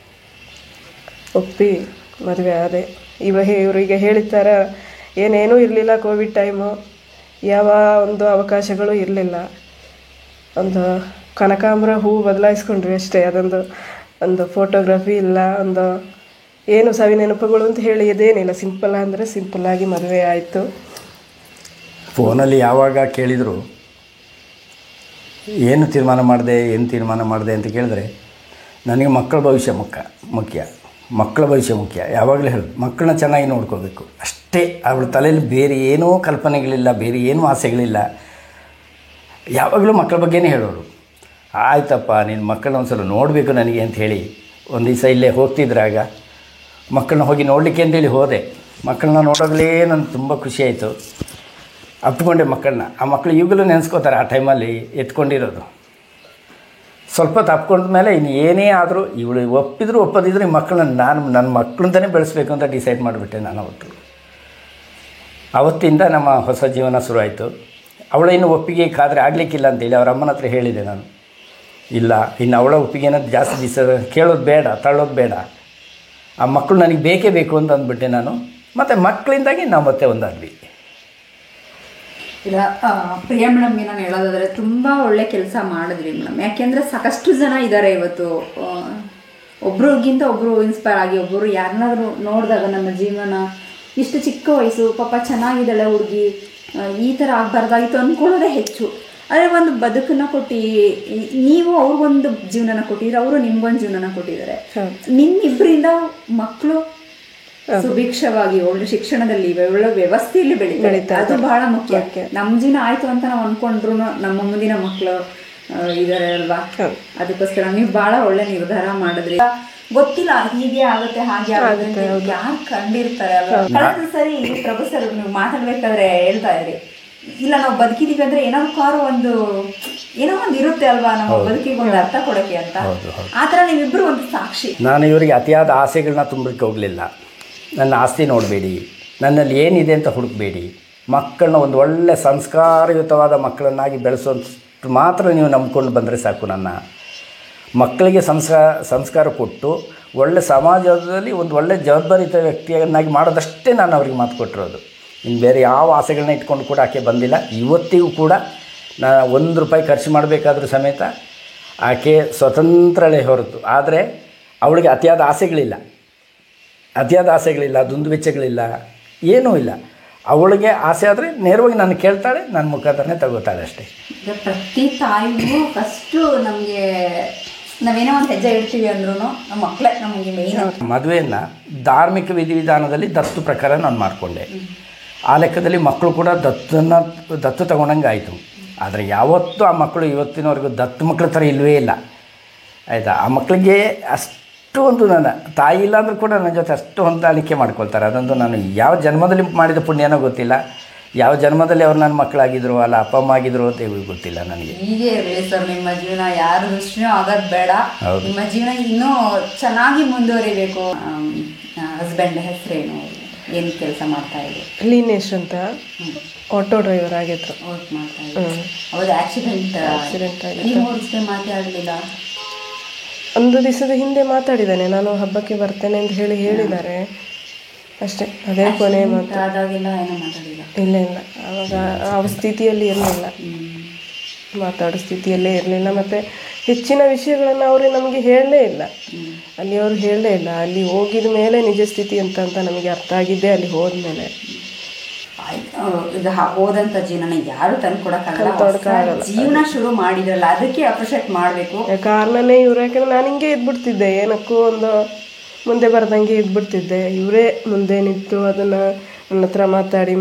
ಒಪ್ಪಿ ಮದುವೆ ಆದೆ. ಇವರಿಗೆ ಹೇಳಿದ ಏನೇನೂ ಇರಲಿಲ್ಲ. ಕೋವಿಡ್ ಟೈಮು, ಯಾವ ಒಂದು ಅವಕಾಶಗಳು ಇರಲಿಲ್ಲ. ಒಂದು ಕನಕಾಂಬರ ಹೂವು ಬದಲಾಯಿಸ್ಕೊಂಡ್ವಿ ಅಷ್ಟೇ. ಒಂದು ಫೋಟೋಗ್ರಫಿ ಇಲ್ಲ, ಏನು ಸವಿ ನೆನಪುಗಳು ಅಂತ ಹೇಳಿ ಇದೇನಿಲ್ಲ. ಸಿಂಪಲ್ಲಾಗಿ ಮದುವೆ ಆಯಿತು. ಫೋನಲ್ಲಿ ಯಾವಾಗ ಕೇಳಿದರು ಏನು ತೀರ್ಮಾನ ಮಾಡಿದೆ ಅಂತ ಕೇಳಿದ್ರೆ, ನನಗೆ ಮಕ್ಕಳ ಭವಿಷ್ಯ ಮುಖ್ಯ. ಮಕ್ಕಳ ಭವಿಷ್ಯ ಮುಖ್ಯ. ಯಾವಾಗಲೂ ಹೇಳೋದು, ಮಕ್ಕಳನ್ನ ಚೆನ್ನಾಗಿ ನೋಡ್ಕೋಬೇಕು ಅಷ್ಟೇ. ಅವಳ ತಲೆಯಲ್ಲಿ ಬೇರೆ ಏನೂ ಕಲ್ಪನೆಗಳಿಲ್ಲ, ಬೇರೆ ಏನೂ ಆಸೆಗಳಿಲ್ಲ. ಯಾವಾಗಲೂ ಮಕ್ಕಳ ಬಗ್ಗೆನೇ ಹೇಳೋರು. ಆಯ್ತಪ್ಪ, ನಿನ್ನ ಮಕ್ಕಳನ್ನ ಒಂದು ಸಲ ನೋಡಬೇಕು ನನಗೆ ಅಂತ ಹೇಳಿ ಒಂದು ದಿವಸ ಇಲ್ಲೇ ಹೋಗ್ತಿದ್ರಾಗ ಮಕ್ಕಳನ್ನ ಹೋಗಿ ನೋಡಲಿಕ್ಕೆ ಅಂತೇಳಿ ಹೋದೆ. ಮಕ್ಕಳನ್ನ ನೋಡೋಗಲೇ ನನಗೆ ತುಂಬ ಖುಷಿಯಾಯಿತು. ಅಪ್ಪಿಕೊಂಡೆ ಮಕ್ಕಳನ್ನ. ಆ ಮಕ್ಕಳು ಈಗಲೂ ನೆನೆಸ್ಕೋತಾರೆ ಆ ಟೈಮಲ್ಲಿ ಎತ್ಕೊಂಡಿರೋದು. ಸ್ವಲ್ಪ ತಪ್ಕೊಂಡ ಮೇಲೆ ಇನ್ನು ಏನೇ ಆದರೂ ಇವಳು ಒಪ್ಪದಿದ್ರು ಮಕ್ಕಳನ್ನ ನನ್ನ ಮಕ್ಕಳಂತಲೇ ಬೆಳೆಸಬೇಕು ಅಂತ ಡಿಸೈಡ್ ಮಾಡಿಬಿಟ್ಟೆ ನಾನು ಅವತ್ತು. ಆವತ್ತಿಂದ ನಮ್ಮ ಹೊಸ ಜೀವನ ಶುರುವಾಯಿತು. ಅವಳೇನು ಒಪ್ಪಿಗೆ ಕಾದರೆ ಆಗಲಿಕ್ಕಿಲ್ಲ ಅಂತೇಳಿ ಅವ್ರ ಅಮ್ಮನ ಹತ್ರ ಹೇಳಿದೆ ನಾನು. ಇಲ್ಲ, ಇನ್ನು ಅವಳ ಒಪ್ಪಿಗೆನ ಜಾಸ್ತಿ ದಿವಸ ಕೇಳೋದು ಬೇಡ, ತಳ್ಳೋದು ಬೇಡ, ಆ ಮಕ್ಕಳು ನನಗೆ ಬೇಕೇ ಬೇಕು ಅಂತ ಅಂದ್ಬಿಟ್ಟೆ ನಾನು. ಮತ್ತು ಮಕ್ಕಳಿಂದಾಗಿ ನಾವು ಮತ್ತೆ ಒಂದಾದ್ವಿ. ಇಲ್ಲ, ಪ್ರಿಯಾ ಮೇಡಮ್ಗೆ ನಾನು ಹೇಳೋದಾದರೆ ತುಂಬ ಒಳ್ಳೆ ಕೆಲಸ ಮಾಡಿದ್ರಿ ಮೇಡಮ್. ಯಾಕೆಂದರೆ ಸಾಕಷ್ಟು ಜನ ಇದ್ದಾರೆ ಇವತ್ತು, ಒಬ್ರಿಗಿಂತ ಒಬ್ಬರು ಇನ್ಸ್ಪೈರ್ ಆಗಿ ಒಬ್ಬರು ಯಾರನ್ನಾದ್ರೂ ನೋಡಿದಾಗ ನಮ್ಮ ಜೀವನ ಇಷ್ಟು ಚಿಕ್ಕ ವಯಸ್ಸು, ಪಾಪ ಚೆನ್ನಾಗಿದ್ದಾಳೆ ಹುಡುಗಿ, ಈ ಥರ ಆಗಬಾರ್ದಾಗಿತ್ತು ಅಂದ್ಕೊಳ್ಳೋದೇ ಹೆಚ್ಚು. ಆದರೆ ಒಂದು ಬದುಕನ್ನು ಕೊಟ್ಟು ನೀವು ಅವ್ರಿಗೊಂದು ಜೀವನನ ಕೊಟ್ಟಿದ್ರೆ, ಅವರು ನಿಮ್ಗೊಂದು ಜೀವನನ ಕೊಟ್ಟಿದ್ದಾರೆ. ನಿಮ್ಮಿಬ್ಬರಿಂದ ಮಕ್ಕಳು ಸುಭಿಕ್ಷವಾಗಿ ಒಳ್ಳೆ ಶಿಕ್ಷಣದಲ್ಲಿ ಒಳ್ಳೆ ವ್ಯವಸ್ಥೆಯಲ್ಲಿ ಬೆಳೀತಾರೆ. ಅದು ಬಹಳ ಮುಖ್ಯ. ನಮ್ ಜೀವನ ಆಯ್ತು ಅಂತ ನಾವು ಅನ್ಕೊಂಡ್ರು ನಮ್ಮ ಮುಂದಿನ ಮಕ್ಕಳು ಇದಾರೆ ಅಲ್ವಾ, ಅದಕ್ಕೋಸ್ಕರ ನೀವು ಬಹಳ ಒಳ್ಳೆ ನಿರ್ಧಾರ ಮಾಡಿದ್ರಿ. ಗೊತ್ತಿಲ್ಲ ಹೀಗೆ ಆಗುತ್ತೆ ಹಾಗೆ ಆಗುತ್ತೆ ಯಾರು ಕಂಡಿರ್ತಾರೆ ಅಲ್ವಾ. ಕಳೆದ ಸರಿ ಪ್ರಭು ಸರ್ ನೀವು ಮಾತಾಡ್ಬೇಕಾದ್ರೆ ಹೇಳ್ತಾ ಇದ್ರಿ, ಇಲ್ಲ ನಾವು ಬದುಕಿದೀವಿ ಅಂದ್ರೆ ಏನೋ ಒಂದು ಇರುತ್ತೆ ಅಲ್ವಾ ನಮ್ಮ ಬದುಕಿಗೆ ಒಂದು ಅರ್ಥ ಕೊಡಕ್ಕೆ ಅಂತ. ಆತರ ನೀವಿಬ್ರು ಒಂದು ಸಾಕ್ಷಿ. ನಾನು ಇವರಿಗೆ ಅತಿಯಾದ ಆಸೆಗಳನ್ನ ತುಂಬಲಿಕ್ಕೆ ಹೋಗಲಿಲ್ಲ. ನನ್ನ ಆಸ್ತಿ ನೋಡಬೇಡಿ, ನನ್ನಲ್ಲಿ ಏನಿದೆ ಅಂತ ಹುಡುಕಬೇಡಿ, ಮಕ್ಕಳನ್ನ ಒಂದು ಒಳ್ಳೆ ಸಂಸ್ಕಾರಯುತವಾದ ಮಕ್ಕಳನ್ನಾಗಿ ಬೆಳೆಸೋಷ್ಟು ಮಾತ್ರ ನೀವು ನಂಬ್ಕೊಂಡು ಬಂದರೆ ಸಾಕು. ನನ್ನ ಮಕ್ಕಳಿಗೆ ಸಂಸ್ಕಾರ ಕೊಟ್ಟು ಒಳ್ಳೆ ಸಮಾಜದಲ್ಲಿ ಒಂದು ಒಳ್ಳೆ ಜವಾಬ್ದಾರಿಯುತ ವ್ಯಕ್ತಿಯನ್ನಾಗಿ ಮಾಡೋದಷ್ಟೇ ನಾನು ಅವ್ರಿಗೆ ಮಾತು ಕೊಟ್ಟಿರೋದು. ಇನ್ನು ಬೇರೆ ಯಾವ ಆಸೆಗಳನ್ನ ಇಟ್ಕೊಂಡು ಕೂಡ ಆಕೆ ಬಂದಿಲ್ಲ. ಇವತ್ತಿಗೂ ಕೂಡ ನಾನು ₹1 ಖರ್ಚು ಮಾಡಬೇಕಾದ್ರೂ ಸಮೇತ ಆಕೆ ಸ್ವತಂತ್ರಳೇ ಹೊರತು. ಆದರೆ ಅವಳಿಗೆ ಅತಿಯಾದ ಆಸೆಗಳಿಲ್ಲ, ದುಂದು ವೆಚ್ಚಗಳಿಲ್ಲ, ಏನೂ ಇಲ್ಲ. ಅವಳಿಗೆ ಆಸೆ ಆದರೆ ನೇರವಾಗಿ ನಾನು ಕೇಳ್ತಾಳೆ, ನನ್ನ ಮುಖಾಂತರನೇ ತಗೋತಾಳೆ ಅಷ್ಟೇ. ಈಗ ಪ್ರತಿ ತಾಯಿಗೂ ಫಸ್ಟು ನಮಗೆ ನಾವೇನೋ ಒಂದು ಹೆಜ್ಜೆ ಇಡ್ತೀವಿ ಅಂದ್ರೂ ನಮ್ಮ ಮಕ್ಕಳೇ ನಮಗೆ ಮೇಯ್ನ್. ಮದುವೆಯನ್ನು ಧಾರ್ಮಿಕ ವಿಧಿವಿಧಾನದಲ್ಲಿ ದತ್ತು ಪ್ರಕಾರ ನಾನು ಮಾಡಿಕೊಂಡೆ. ಆ ಲೆಕ್ಕದಲ್ಲಿ ಮಕ್ಕಳು ಕೂಡ ದತ್ತು ತಗೊಂಡಂಗೆ ಆಯಿತು. ಆದರೆ ಯಾವತ್ತೂ ಆ ಮಕ್ಕಳು ಇವತ್ತಿನವರೆಗೂ ದತ್ತು ಮಕ್ಕಳ ಥರ ಇಲ್ಲವೇ ಇಲ್ಲ, ಆಯಿತಾ. ಆ ಮಕ್ಕಳಿಗೆ ಅಷ್ಟು ಒಂದು ನನ್ನ ತಾಯಿ ಇಲ್ಲ ಅಂದರೂ ಕೂಡ ನನ್ನ ಜೊತೆ ಅಷ್ಟು ಹೊಂದಾಣಿಕೆ ಮಾಡ್ಕೊಳ್ತಾರೆ. ಅದೊಂದು ನಾನು ಯಾವ ಜನ್ಮದಲ್ಲಿ ಮಾಡಿದ ಪುಣ್ಯನೋ ಗೊತ್ತಿಲ್ಲ, ಯಾವ ಜನ್ಮದಲ್ಲಿ ಅವ್ರು ನನ್ನ ಮಕ್ಕಳಾಗಿದ್ರು ಅಲ್ಲ ಅಪ್ಪ ಅಮ್ಮ ಆಗಿದ್ರು ಅಂತ ಗೊತ್ತಿಲ್ಲ ನನಗೆ. ಹೀಗೆ ಇರಲಿ ಸರ್ ನಿಮ್ಮ ಜೀವನ, ಯಾರ ದೃಷ್ಟಿನೂ ಆಗೋದು ಬೇಡ. ನಿಮ್ಮ ಜೀವನ ಇನ್ನೂ ಚೆನ್ನಾಗಿ ಮುಂದುವರಿಬೇಕು. ಹಸ್ಬೆಂಡ್ ಹೆಸರೇನು, ಏನು ಕೆಲಸ ಮಾಡ್ತಾ ಇದ್ರು? ಲೀನೇಶ್ ಅಂತ ಆಟೋ ಡ್ರೈವರ್ ಆಗಿದ್ರು. ವರ್ಕ್ ಮಾಡ್ತಾ ಇದ್ರು. ಹೌದು, ಆಕ್ಸಿಡೆಂಟ್ ಆಗಿದೆ. ನೀವು ಅವ್ರ ಮಾತಾಡಲಿಲ್ಲ? ಒಂದು ದಿವಸದ ಹಿಂದೆ ಮಾತಾಡಿದ್ದಾನೆ, ನಾನು ಹಬ್ಬಕ್ಕೆ ಬರ್ತೇನೆ ಅಂತ ಹೇಳಿದ್ದಾರೆ ಅಷ್ಟೇ. ಅದೇ ಕೊನೆ ಅದಾಗೆಲ್ಲ ಏನೋ ಮಾತಾಡಿಲ್ಲ? ಇಲ್ಲ, ಆವಾಗ ಆ ಸ್ಥಿತಿಯಲ್ಲಿ ಇರಲಿಲ್ಲ, ಮಾತಾಡೋ ಸ್ಥಿತಿಯಲ್ಲೇ ಇರಲಿಲ್ಲ. ಮತ್ತು ಹೆಚ್ಚಿನ ವಿಷಯಗಳನ್ನು ಅವರೇ ನಮಗೆ ಹೇಳಲೇ ಇಲ್ಲ. ಅಲ್ಲಿ ಅವರು ಹೇಳಲೇ ಇಲ್ಲ. ಅಲ್ಲಿ ಹೋಗಿದ ಮೇಲೆ ನಿಜ ಸ್ಥಿತಿ ಅಂತ ನಮಗೆ ಅರ್ಥ ಆಗಿದ್ದೆ ಅಲ್ಲಿ ಹೋದ್ಮೇಲೆ. ಇದು ಹೋದಂಥ ಜೀವನ ಯಾರು ತಂದ್ಕೊಡಕ್ಕಾಗಲ್ಲ. ಜೀವನ ಶುರು ಮಾಡಿದ್ರಲ್ಲ ಅದಕ್ಕೆ ಅಪ್ರಿಷಿಯೇಟ್ ಮಾಡಬೇಕು. ಕಾರಣನೇ ಇವ್ರು. ಯಾಕಂದ್ರೆ ನಾನು ಹಿಂಗೆ ಇದ್ಬಿಡ್ತಿದ್ದೆ, ಏನಕ್ಕೂ ಒಂದು ಮುಂದೆ ಬರ್ದಂಗೆ ಇದ್ಬಿಡ್ತಿದ್ದೆ. ಇವರೇ ಮುಂದೆ ನಿಂತು ಅದನ್ನು ನನ್ನ ಹತ್ರ ಮಾತಾಡಿ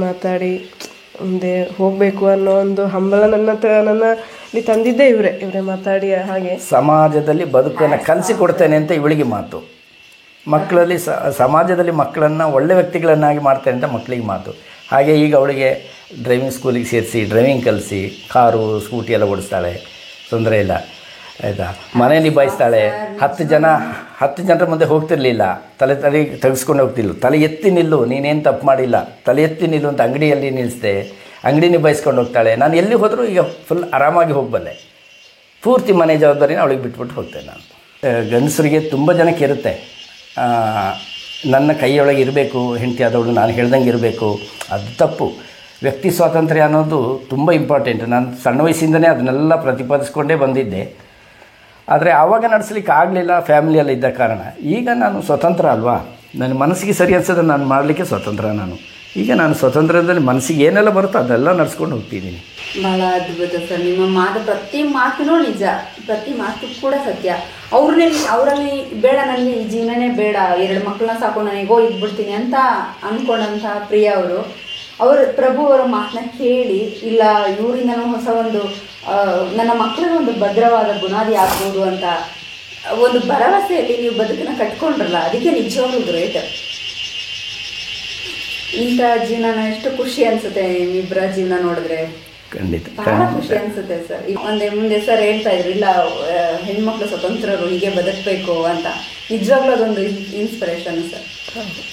ಮುಂದೆ ಹೋಗಬೇಕು ಅನ್ನೋ ಒಂದು ಹಂಬಲ ನನ್ನಲ್ಲಿ ತಂದಿದ್ದೆ ಇವರೇ ಮಾತಾಡಿ. ಹಾಗೆ ಸಮಾಜದಲ್ಲಿ ಬದುಕನ್ನು ಕಲಿಸಿಕೊಡ್ತೇನೆ ಅಂತ ಇವಳಿಗೆ ಮಾತು, ಮಕ್ಕಳಲ್ಲಿ ಸಮಾಜದಲ್ಲಿ ಮಕ್ಕಳನ್ನು ಒಳ್ಳೆ ವ್ಯಕ್ತಿಗಳನ್ನಾಗಿ ಮಾಡ್ತೇನೆ ಅಂತ ಮಕ್ಕಳಿಗೆ ಮಾತು. ಹಾಗೆ ಈಗ ಅವಳಿಗೆ ಡ್ರೈವಿಂಗ್ ಸ್ಕೂಲಿಗೆ ಸೇರಿಸಿ ಡ್ರೈವಿಂಗ್ ಕಲಿಸಿ ಕಾರು ಸ್ಕೂಟಿ ಎಲ್ಲ ಓಡಿಸ್ತಾಳೆ, ತೊಂದರೆ ಇಲ್ಲ, ಆಯಿತಾ. ಮನೆ ನಿಭಾಯಿಸ್ತಾಳೆ. 10 ಜನರ ಮುಂದೆ ಹೋಗ್ತಿರ್ಲಿಲ್ಲ, ತಲೆ ತೆಗೆಸ್ಕೊಂಡು ಹೋಗ್ತಿಲ್ಲ. ತಲೆ ಎತ್ತಿ ನಿಲ್ಲು, ನೀನೇನು ತಪ್ಪು ಮಾಡಿಲ್ಲ, ತಲೆ ಎತ್ತಿ ನಿಲ್ಲು ಅಂತ ಅಂಗಡಿಯಲ್ಲಿ ನಿಲ್ಲಿಸ್ದೆ. ಅಂಗಡಿ ನಿಭಾಯಿಸ್ಕೊಂಡು ಹೋಗ್ತಾಳೆ. ನಾನು ಎಲ್ಲಿ ಹೋದರೂ ಈಗ ಫುಲ್ ಆರಾಮಾಗಿ ಹೋಗಬಲ್ಲೆ. ಪೂರ್ತಿ ಮನೆ ಜವಾಬ್ದಾರಿನ ಅವಳಿಗೆ ಬಿಟ್ಬಿಟ್ಟು ಹೋಗ್ತೇನೆ ನಾನು. ಗಂಡಸರಿಗೆ ತುಂಬ ಜನಕ್ಕೆ ಇರುತ್ತೆ, ನನ್ನ ಕೈಯೊಳಗೆ ಇರಬೇಕು ಹೆಂಡತಿ ಆದವಳು, ನಾನು ಹೇಳ್ದಂಗೆ ಇರಬೇಕು. ಅದು ತಪ್ಪು. ವ್ಯಕ್ತಿ ಸ್ವಾತಂತ್ರ್ಯ ಅನ್ನೋದು ತುಂಬ ಇಂಪಾರ್ಟೆಂಟ್. ನಾನು ಸಣ್ಣ ವಯಸ್ಸಿಂದನೇ ಅದನ್ನೆಲ್ಲ ಪ್ರತಿಪಾದಿಸ್ಕೊಂಡೇ ಬಂದಿದ್ದೆ. ಆದರೆ ಆವಾಗ ನಡೆಸಲಿಕ್ಕೆ ಆಗಲಿಲ್ಲ, ಫ್ಯಾಮಿಲಿಯಲ್ಲಿ ಇದ್ದ ಕಾರಣ. ಈಗ ನಾನು ಸ್ವತಂತ್ರ ಅಲ್ವಾ, ನನ್ನ ಮನಸ್ಸಿಗೆ ಸರಿ ಅನ್ಸೋದನ್ನು ನಾನು ಮಾಡಲಿಕ್ಕೆ ಸ್ವತಂತ್ರ. ಈಗ ನಾನು ಸ್ವತಂತ್ರದಲ್ಲಿ ಮನಸ್ಸಿಗೆ ಏನೆಲ್ಲ ಬರುತ್ತೋ ಅದೆಲ್ಲ ನಡೆಸ್ಕೊಂಡು ಹೋಗ್ತಿದ್ದೀನಿ. ಭಾಳ ಅದ್ಭುತ ಸರ್. ನಿಮ್ಮ ಪ್ರತಿ ಮಾತುನೂ ನಿಜ, ಪ್ರತಿ ಮಾತು ಕೂಡ ಸತ್ಯ. ಅವರಲ್ಲಿ ಬೇಡ, ನನಗೆ ಈ ಜೀವನನೇ ಬೇಡ, 2 ಮಕ್ಕಳನ್ನ ಸಾಕು ನನಗೋ ಇದ್ಬಿಡ್ತೀನಿ ಅಂತ ಅಂದ್ಕೊಂಡಂಥ ಪ್ರಿಯ ಅವರು ಪ್ರಭು ಅವರ ಮಾತನ್ನ ಕೇಳಿ, ಇಲ್ಲ ಇವರಿಂದನೂ ಹೊಸ ಒಂದು ನನ್ನ ಮಕ್ಕಳಿಗೆ ಒಂದು ಭದ್ರವಾದ ಬುನಾದಿ ಆಗ್ಬೋದು ಅಂತ ಒಂದು ಭರವಸೆಯಲ್ಲಿ ನೀವು ಬದುಕನ್ನ ಕಟ್ಕೊಂಡ್ರಲ್ಲ, ಅದಕ್ಕೆ ನಿಜವಾಗ್ಲೂ ಗ್ರೇಟ್. ಇಂಥ ಜೀವನ ಎಷ್ಟು ಖುಷಿ ಅನ್ಸುತ್ತೆ ನಿಮ್ಮಿಬ್ಬರ ಜೀವನ ನೋಡಿದ್ರೆ. ಖಂಡಿತ ಬಹಳ ಖುಷಿ ಅನ್ಸುತ್ತೆ ಸರ್. ಮುಂದೆ ಸರ್ ಹೇಳ್ತಾ ಇದ್ರು, ಇಲ್ಲ ಹೆಣ್ಮಕ್ಳು ಸ್ವತಂತ್ರರು ಹೀಗೆ ಬದುಕಬೇಕು ಅಂತ. ನಿಜವಾಗ್ಲೂ ಅದೊಂದು ಇನ್ಸ್ಪಿರೇಷನ್ ಸರ್.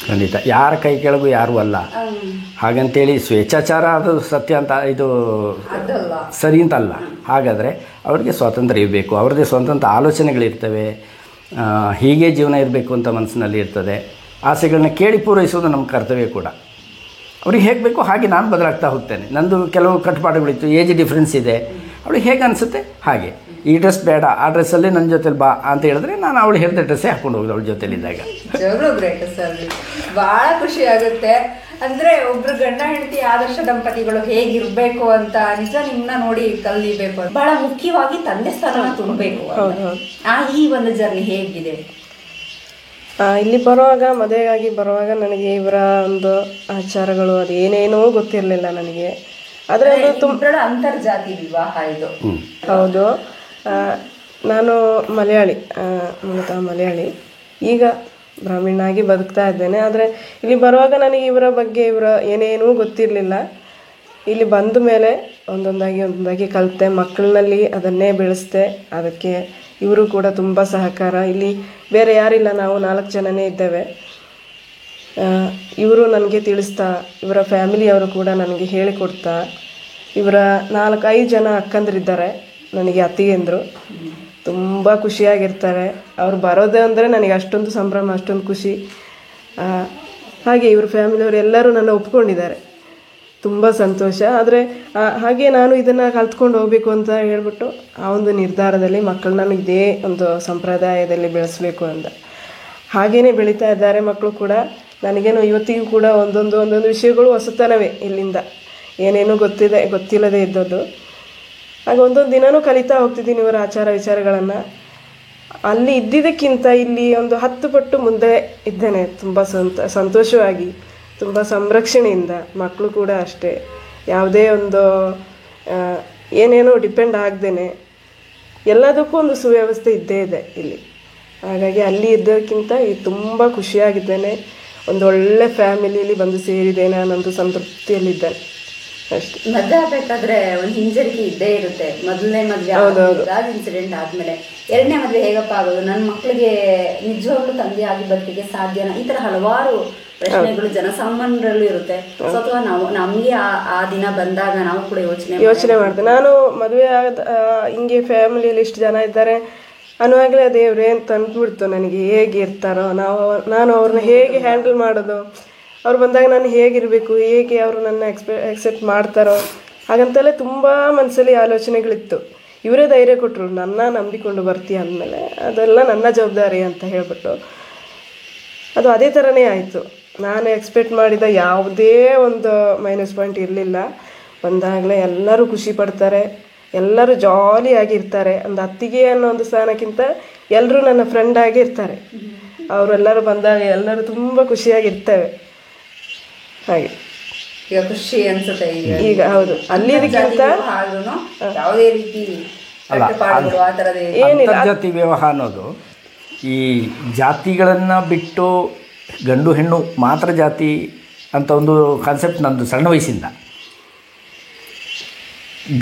ಖಂಡಿತ. ಯಾರ ಕೈ ಕೆಳಗೂ ಯಾರೂ ಅಲ್ಲ, ಹಾಗಂತೇಳಿ ಸ್ವೇಚ್ಛಾಚಾರ ಅದು ಸತ್ಯ ಅಂತ ಇದು ಸರಿ ಅಂತಲ್ಲ. ಹಾಗಾದರೆ ಅವ್ರಿಗೆ ಸ್ವಾತಂತ್ರ್ಯ ಇರಬೇಕು, ಅವ್ರದ್ದೇ ಸ್ವತಂತ್ರ ಆಲೋಚನೆಗಳಿರ್ತವೆ, ಹೀಗೆ ಜೀವನ ಇರಬೇಕು ಅಂತ ಮನಸ್ಸಿನಲ್ಲಿ ಇರ್ತದೆ. ಆಸೆಗಳನ್ನ ಕೇಳಿ ಪೂರೈಸೋದು ನಮ್ಮ ಕರ್ತವ್ಯ ಕೂಡ. ಅವ್ರಿಗೆ ಹೇಗೆ ಬೇಕೋ ಹಾಗೆ ನಾನು ಬದಲಾಗ್ತಾ ಹೋಗ್ತೇನೆ. ನಂದು ಕೆಲವು ಕಟ್ಟುಪಾಡುಗಳಿತ್ತು, ಏಜ್ ಡಿಫ್ರೆನ್ಸ್ ಇದೆ, ಅವಳಿಗೆ ಹೇಗೆ ಅನಿಸುತ್ತೆ ಹಾಗೆ. ಈ ಡ್ರೆಸ್ ಬೇಡ, ಆ ಡ್ರೆಸ್ಸಲ್ಲೇ ನನ್ನ ಜೊತೆಲಿ ಬಾ ಅಂತ ಹೇಳಿದ್ರೆ ನಾನು ಅವಳು ಹೇಳಿದ ಡ್ರೆಸ್ಸೇ ಹಾಕೊಂಡು ಹೋಗೋದು ಅವಳ ಜೊತೆಲಿದ್ದಾಗ. Great sir. ಭಾಳ ಖುಷಿ ಆಗುತ್ತೆ. ಅಂದರೆ ಒಬ್ರು ಗಂಡ ಹೆಂಡತಿ ಆದರ್ಶ ದಂಪತಿಗಳು ಹೇಗಿರಬೇಕು ಅಂತ ನಿಜ ನಿಮ್ಮನ್ನ ನೋಡಿ ಕಲಿಬೇಕು. ಭಾಳ ಮುಖ್ಯವಾಗಿ ತಂದೆ ಸ್ಥಾನ ತುಂಬಬೇಕು. ಈ ಒಂದು ಜರ್ನಿ ಹೇಗಿದೆ? ಇಲ್ಲಿ ಬರುವಾಗ ಮದುವೆಗಾಗಿ ಬರುವಾಗ ನನಗೆ ಇವರ ಒಂದು ಆಚಾರಗಳು ಅದು ಏನೇನೋ ಗೊತ್ತಿರಲಿಲ್ಲ ನನಗೆ. ಆದರೆ ಅದು ತುಂಬ ಅಂತರ್ಜಾತಿ ವಿವಾಹ ಇದು. ಹೌದು. ನಾನು ಮಲಯಾಳಿ, ಮೂಲತಃ ಮಲಯಾಳಿ. ಈಗ ಬ್ರಾಹ್ಮಣನಾಗಿ ಬದುಕ್ತಾ ಇದ್ದೇನೆ. ಆದರೆ ಇಲ್ಲಿ ಬರುವಾಗ ನನಗೆ ಇವರ ಬಗ್ಗೆ ಏನೇನೂ ಗೊತ್ತಿರಲಿಲ್ಲ. ಇಲ್ಲಿ ಬಂದ ಮೇಲೆ ಒಂದೊಂದಾಗಿ ಕಲಿತೆ. ಮಕ್ಕಳಲ್ಲಿ ಅದನ್ನೇ ಬೆಳೆಸ್ದೆ. ಅದಕ್ಕೆ ಇವರು ಕೂಡ ತುಂಬ ಸಹಕಾರ. ಇಲ್ಲಿ ಬೇರೆ ಯಾರಿಲ್ಲ, ನಾವು 4 ಜನನೇ ಇದ್ದೇವೆ. ಇವರು ನನಗೆ ತಿಳಿಸ್ತಾ, ಇವರ ಫ್ಯಾಮಿಲಿಯವರು ಕೂಡ ನನಗೆ ಹೇಳಿಕೊಡ್ತಾ, ಇವರ 4-5 ಜನ ಅಕ್ಕಂದಿರಿದ್ದಾರೆ ನನಗೆ, ಅತ್ತಿಗೆಂದರು. ತುಂಬ ಖುಷಿಯಾಗಿರ್ತಾರೆ. ಅವ್ರು ಬರೋದು ಅಂದರೆ ನನಗೆ ಅಷ್ಟೊಂದು ಸಂಭ್ರಮ, ಅಷ್ಟೊಂದು ಖುಷಿ. ಹಾಗೆ ಇವ್ರ ಫ್ಯಾಮಿಲಿಯವರು ಎಲ್ಲರೂ ನನ್ನ ಒಪ್ಕೊಂಡಿದ್ದಾರೆ. ತುಂಬ ಸಂತೋಷ. ಆದರೆ ಹಾಗೆ ನಾನು ಇದನ್ನು ಕಲ್ತ್ಕೊಂಡು ಹೋಗಬೇಕು ಅಂತ ಹೇಳ್ಬಿಟ್ಟು ಆ ಒಂದು ನಿರ್ಧಾರದಲ್ಲಿ ಮಕ್ಕಳನ್ನ ಇದೇ ಒಂದು ಸಂಪ್ರದಾಯದಲ್ಲಿ ಬೆಳೆಸಬೇಕು ಅಂತ ಹಾಗೇ ಬೆಳೀತಾ ಇದ್ದಾರೆ ಮಕ್ಕಳು ಕೂಡ. ನನಗೇನು ಇವತ್ತಿಗೂ ಕೂಡ ಒಂದೊಂದು ವಿಷಯಗಳು ಹೊಸತನವೇ. ಇಲ್ಲಿಂದ ಏನೇನೋ ಗೊತ್ತಿಲ್ಲದೆ ಇದ್ದದ್ದು. ಆಗ ಒಂದೊಂದು ದಿನವೂ ಕಲಿತಾ ಹೋಗ್ತಿದ್ದೀನಿ ಇವರ ಆಚಾರ ವಿಚಾರಗಳನ್ನು. ಅಲ್ಲಿ ಇದ್ದಿದ್ದಕ್ಕಿಂತ ಇಲ್ಲಿ ಒಂದು 10 ಪಟ್ಟು ಮುಂದೆ ಇದ್ದೇನೆ. ತುಂಬ ಸಂತೋಷವಾಗಿ, ತುಂಬ ಸಂರಕ್ಷಣೆಯಿಂದ. ಮಕ್ಕಳು ಕೂಡ ಅಷ್ಟೇ, ಯಾವುದೇ ಒಂದು ಏನೇನೋ ಡಿಪೆಂಡ್ ಆಗದೇನೆ ಎಲ್ಲದಕ್ಕೂ ಒಂದು ಸುವ್ಯವಸ್ಥೆ ಇದ್ದೇ ಇದೆ ಇಲ್ಲಿ. ಹಾಗಾಗಿ ಅಲ್ಲಿ ಇದ್ದಕ್ಕಿಂತ ತುಂಬ ಖುಷಿಯಾಗಿದ್ದೇನೆ. ಒಂದು ಒಳ್ಳೆ ಫ್ಯಾಮಿಲಿಯಲ್ಲಿ ಬಂದು ಸೇರಿದ್ದೇನೆ, ನಾನೊಂದು ಸಂತೃಪ್ತಿಯಲ್ಲಿದ್ದೇನೆ ಅಷ್ಟೇ. ಮದುವೆ ಆಗಬೇಕಾದ್ರೆ ಒಂದು ಹಿಂಜರಿಕೆ ಇದ್ದೇ ಇರುತ್ತೆ. ಮೊದಲನೇ ಮದುವೆ ಇನ್ಸಿಡೆಂಟ್ ಆದಮೇಲೆ 2ನೇ ಮದುವೆ ಹೇಗಪ್ಪ ಆಗೋದು, ನನ್ನ ಮಕ್ಕಳಿಗೆ ನಿಜವಾಗ್ಲೂ ತಂದೆ ಆಗಿ ಬದುಕಿಗೆ ಸಾಧ್ಯನಾ, ಈ ಥರ ಹಲವಾರು ಪ್ರಶ್ನೆಗಳು ಜನಸಾಮಾನ್ಯರಲ್ಲೂ ಇರುತ್ತೆ. ಸೊ ಅಥವಾ ನಮಗೆ ಆ ದಿನ ಬಂದಾಗ ನಾವು ಕೂಡ ಯೋಚನೆ ಮಾಡ್ತೇವೆ. ನಾನು ಮದುವೆ ಹಿಂಗೆ ಫ್ಯಾಮಿಲಿಯಲ್ಲಿ ಇಷ್ಟು ಜನ ಇದ್ದಾರೆ ಅನ್ನುವಾಗಲೇ ದೇವ್ರು ಏನು ತಂದುಬಿಡ್ತು ನನಗೆ. ಹೇಗೆ ಇರ್ತಾರೋ ನಾನು ಅವ್ರನ್ನ ಹೇಗೆ ಹ್ಯಾಂಡಲ್ ಮಾಡೋದು, ಅವ್ರು ಬಂದಾಗ ನಾನು ಹೇಗಿರಬೇಕು, ಹೇಗೆ ಅವರು ನನ್ನ ಎಕ್ಸೆಪ್ಟ್ ಮಾಡ್ತಾರೋ ಹಾಗಂತಲೇ ತುಂಬ ಮನಸ್ಸಲ್ಲಿ ಆಲೋಚನೆಗಳಿತ್ತು. ಇವರೇ ಧೈರ್ಯ ಕೊಟ್ಟರು, ನನ್ನ ನಂಬಿಕೊಂಡು ಬರ್ತೀಯ ಅಂದಮೇಲೆ ಅದೆಲ್ಲ ನನ್ನ ಜವಾಬ್ದಾರಿ ಅಂತ ಹೇಳಿಬಿಟ್ಟು ಅದು ಅದೇ ಥರನೇ ಆಯಿತು. ನಾನು ಎಕ್ಸ್ಪೆಕ್ಟ್ ಮಾಡಿದ ಯಾವುದೇ ಒಂದು ಮೈನಸ್ ಪಾಯಿಂಟ್ ಇರಲಿಲ್ಲ. ಬಂದಾಗಲೇ ಎಲ್ಲರೂ ಖುಷಿ ಪಡ್ತಾರೆ, ಎಲ್ಲರೂ ಜಾಲಿಯಾಗಿರ್ತಾರೆ. ಒಂದು ಅತ್ತಿಗೆ ಅನ್ನೋ ಒಂದು ಸ್ಥಾನಕ್ಕಿಂತ ಎಲ್ಲರೂ ನನ್ನ ಫ್ರೆಂಡ್ ಆಗಿ ಇರ್ತಾರೆ. ಅವರೆಲ್ಲರೂ ಬಂದಾಗ ಎಲ್ಲರೂ ತುಂಬ ಖುಷಿಯಾಗಿರ್ತೇವೆ. ಹಾಗೆ ಈಗ ಖುಷಿ ಅನ್ಸುತ್ತೆ ಈಗ. ಹೌದು, ಅಲ್ಲಿದಕ್ಕಿಂತ ಯಾವುದೇ ರೀತಿ ಅಂತರ್ಜಾತಿ ವಿವಾಹ ಅನ್ನೋದು ಈ ಜಾತಿಗಳನ್ನು ಬಿಟ್ಟು ಗಂಡು ಹೆಣ್ಣು ಮಾತ್ರ ಜಾತಿ ಅಂತ ಒಂದು ಕಾನ್ಸೆಪ್ಟ್ ನಂದು ಸಣ್ಣ ವಯಸ್ಸಿಂದ.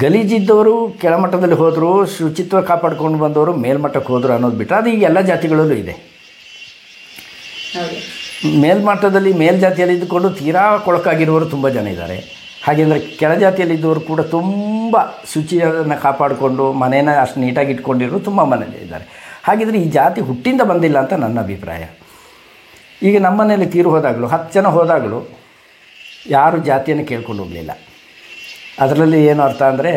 ಗಲೀಜಿದ್ದವರು ಕೆಳಮಟ್ಟದಲ್ಲಿ ಹೋದರು, ಶುಚಿತ್ವ ಕಾಪಾಡ್ಕೊಂಡು ಬಂದವರು ಮೇಲ್ಮಟ್ಟಕ್ಕೆ ಹೋದರು ಅನ್ನೋದು ಬಿಟ್ಟರೆ ಅದು ಈಗ ಎಲ್ಲ ಜಾತಿಗಳಲ್ಲೂ ಇದೆ. ಮೇಲ್ಮಟ್ಟದಲ್ಲಿ ಮೇಲ್ಜಾತಿಯಲ್ಲಿ ಇದ್ದುಕೊಂಡು ತೀರಾ ಕೊಳಕಾಗಿರುವವರು ತುಂಬ ಜನ ಇದ್ದಾರೆ. ಹಾಗೆಂದರೆ ಕೆಳಜಾತಿಯಲ್ಲಿದ್ದವರು ಕೂಡ ತುಂಬ ಶುಚಿಯನ್ನು ಕಾಪಾಡಿಕೊಂಡು ಮನೇನ ಅಷ್ಟು ನೀಟಾಗಿ ಇಟ್ಕೊಂಡಿರೋರು ತುಂಬ ಮನೇಲಿ ಇದ್ದಾರೆ. ಹಾಗಿದ್ರೆ ಈ ಜಾತಿ ಹುಟ್ಟಿಂದ ಬಂದಿಲ್ಲ ಅಂತ ನನ್ನ ಅಭಿಪ್ರಾಯ. ಈಗ ನಮ್ಮನೇಲಿ ತೀರು ಹೋದಾಗಲೂ 10 ಜನ ಹೋದಾಗಲೂ ಯಾರು ಜಾತಿಯನ್ನು ಕೇಳ್ಕೊಂಡು ಹೋಗಲಿಲ್ಲ. ಅದರಲ್ಲಿ ಏನು ಅರ್ಥ ಅಂದರೆ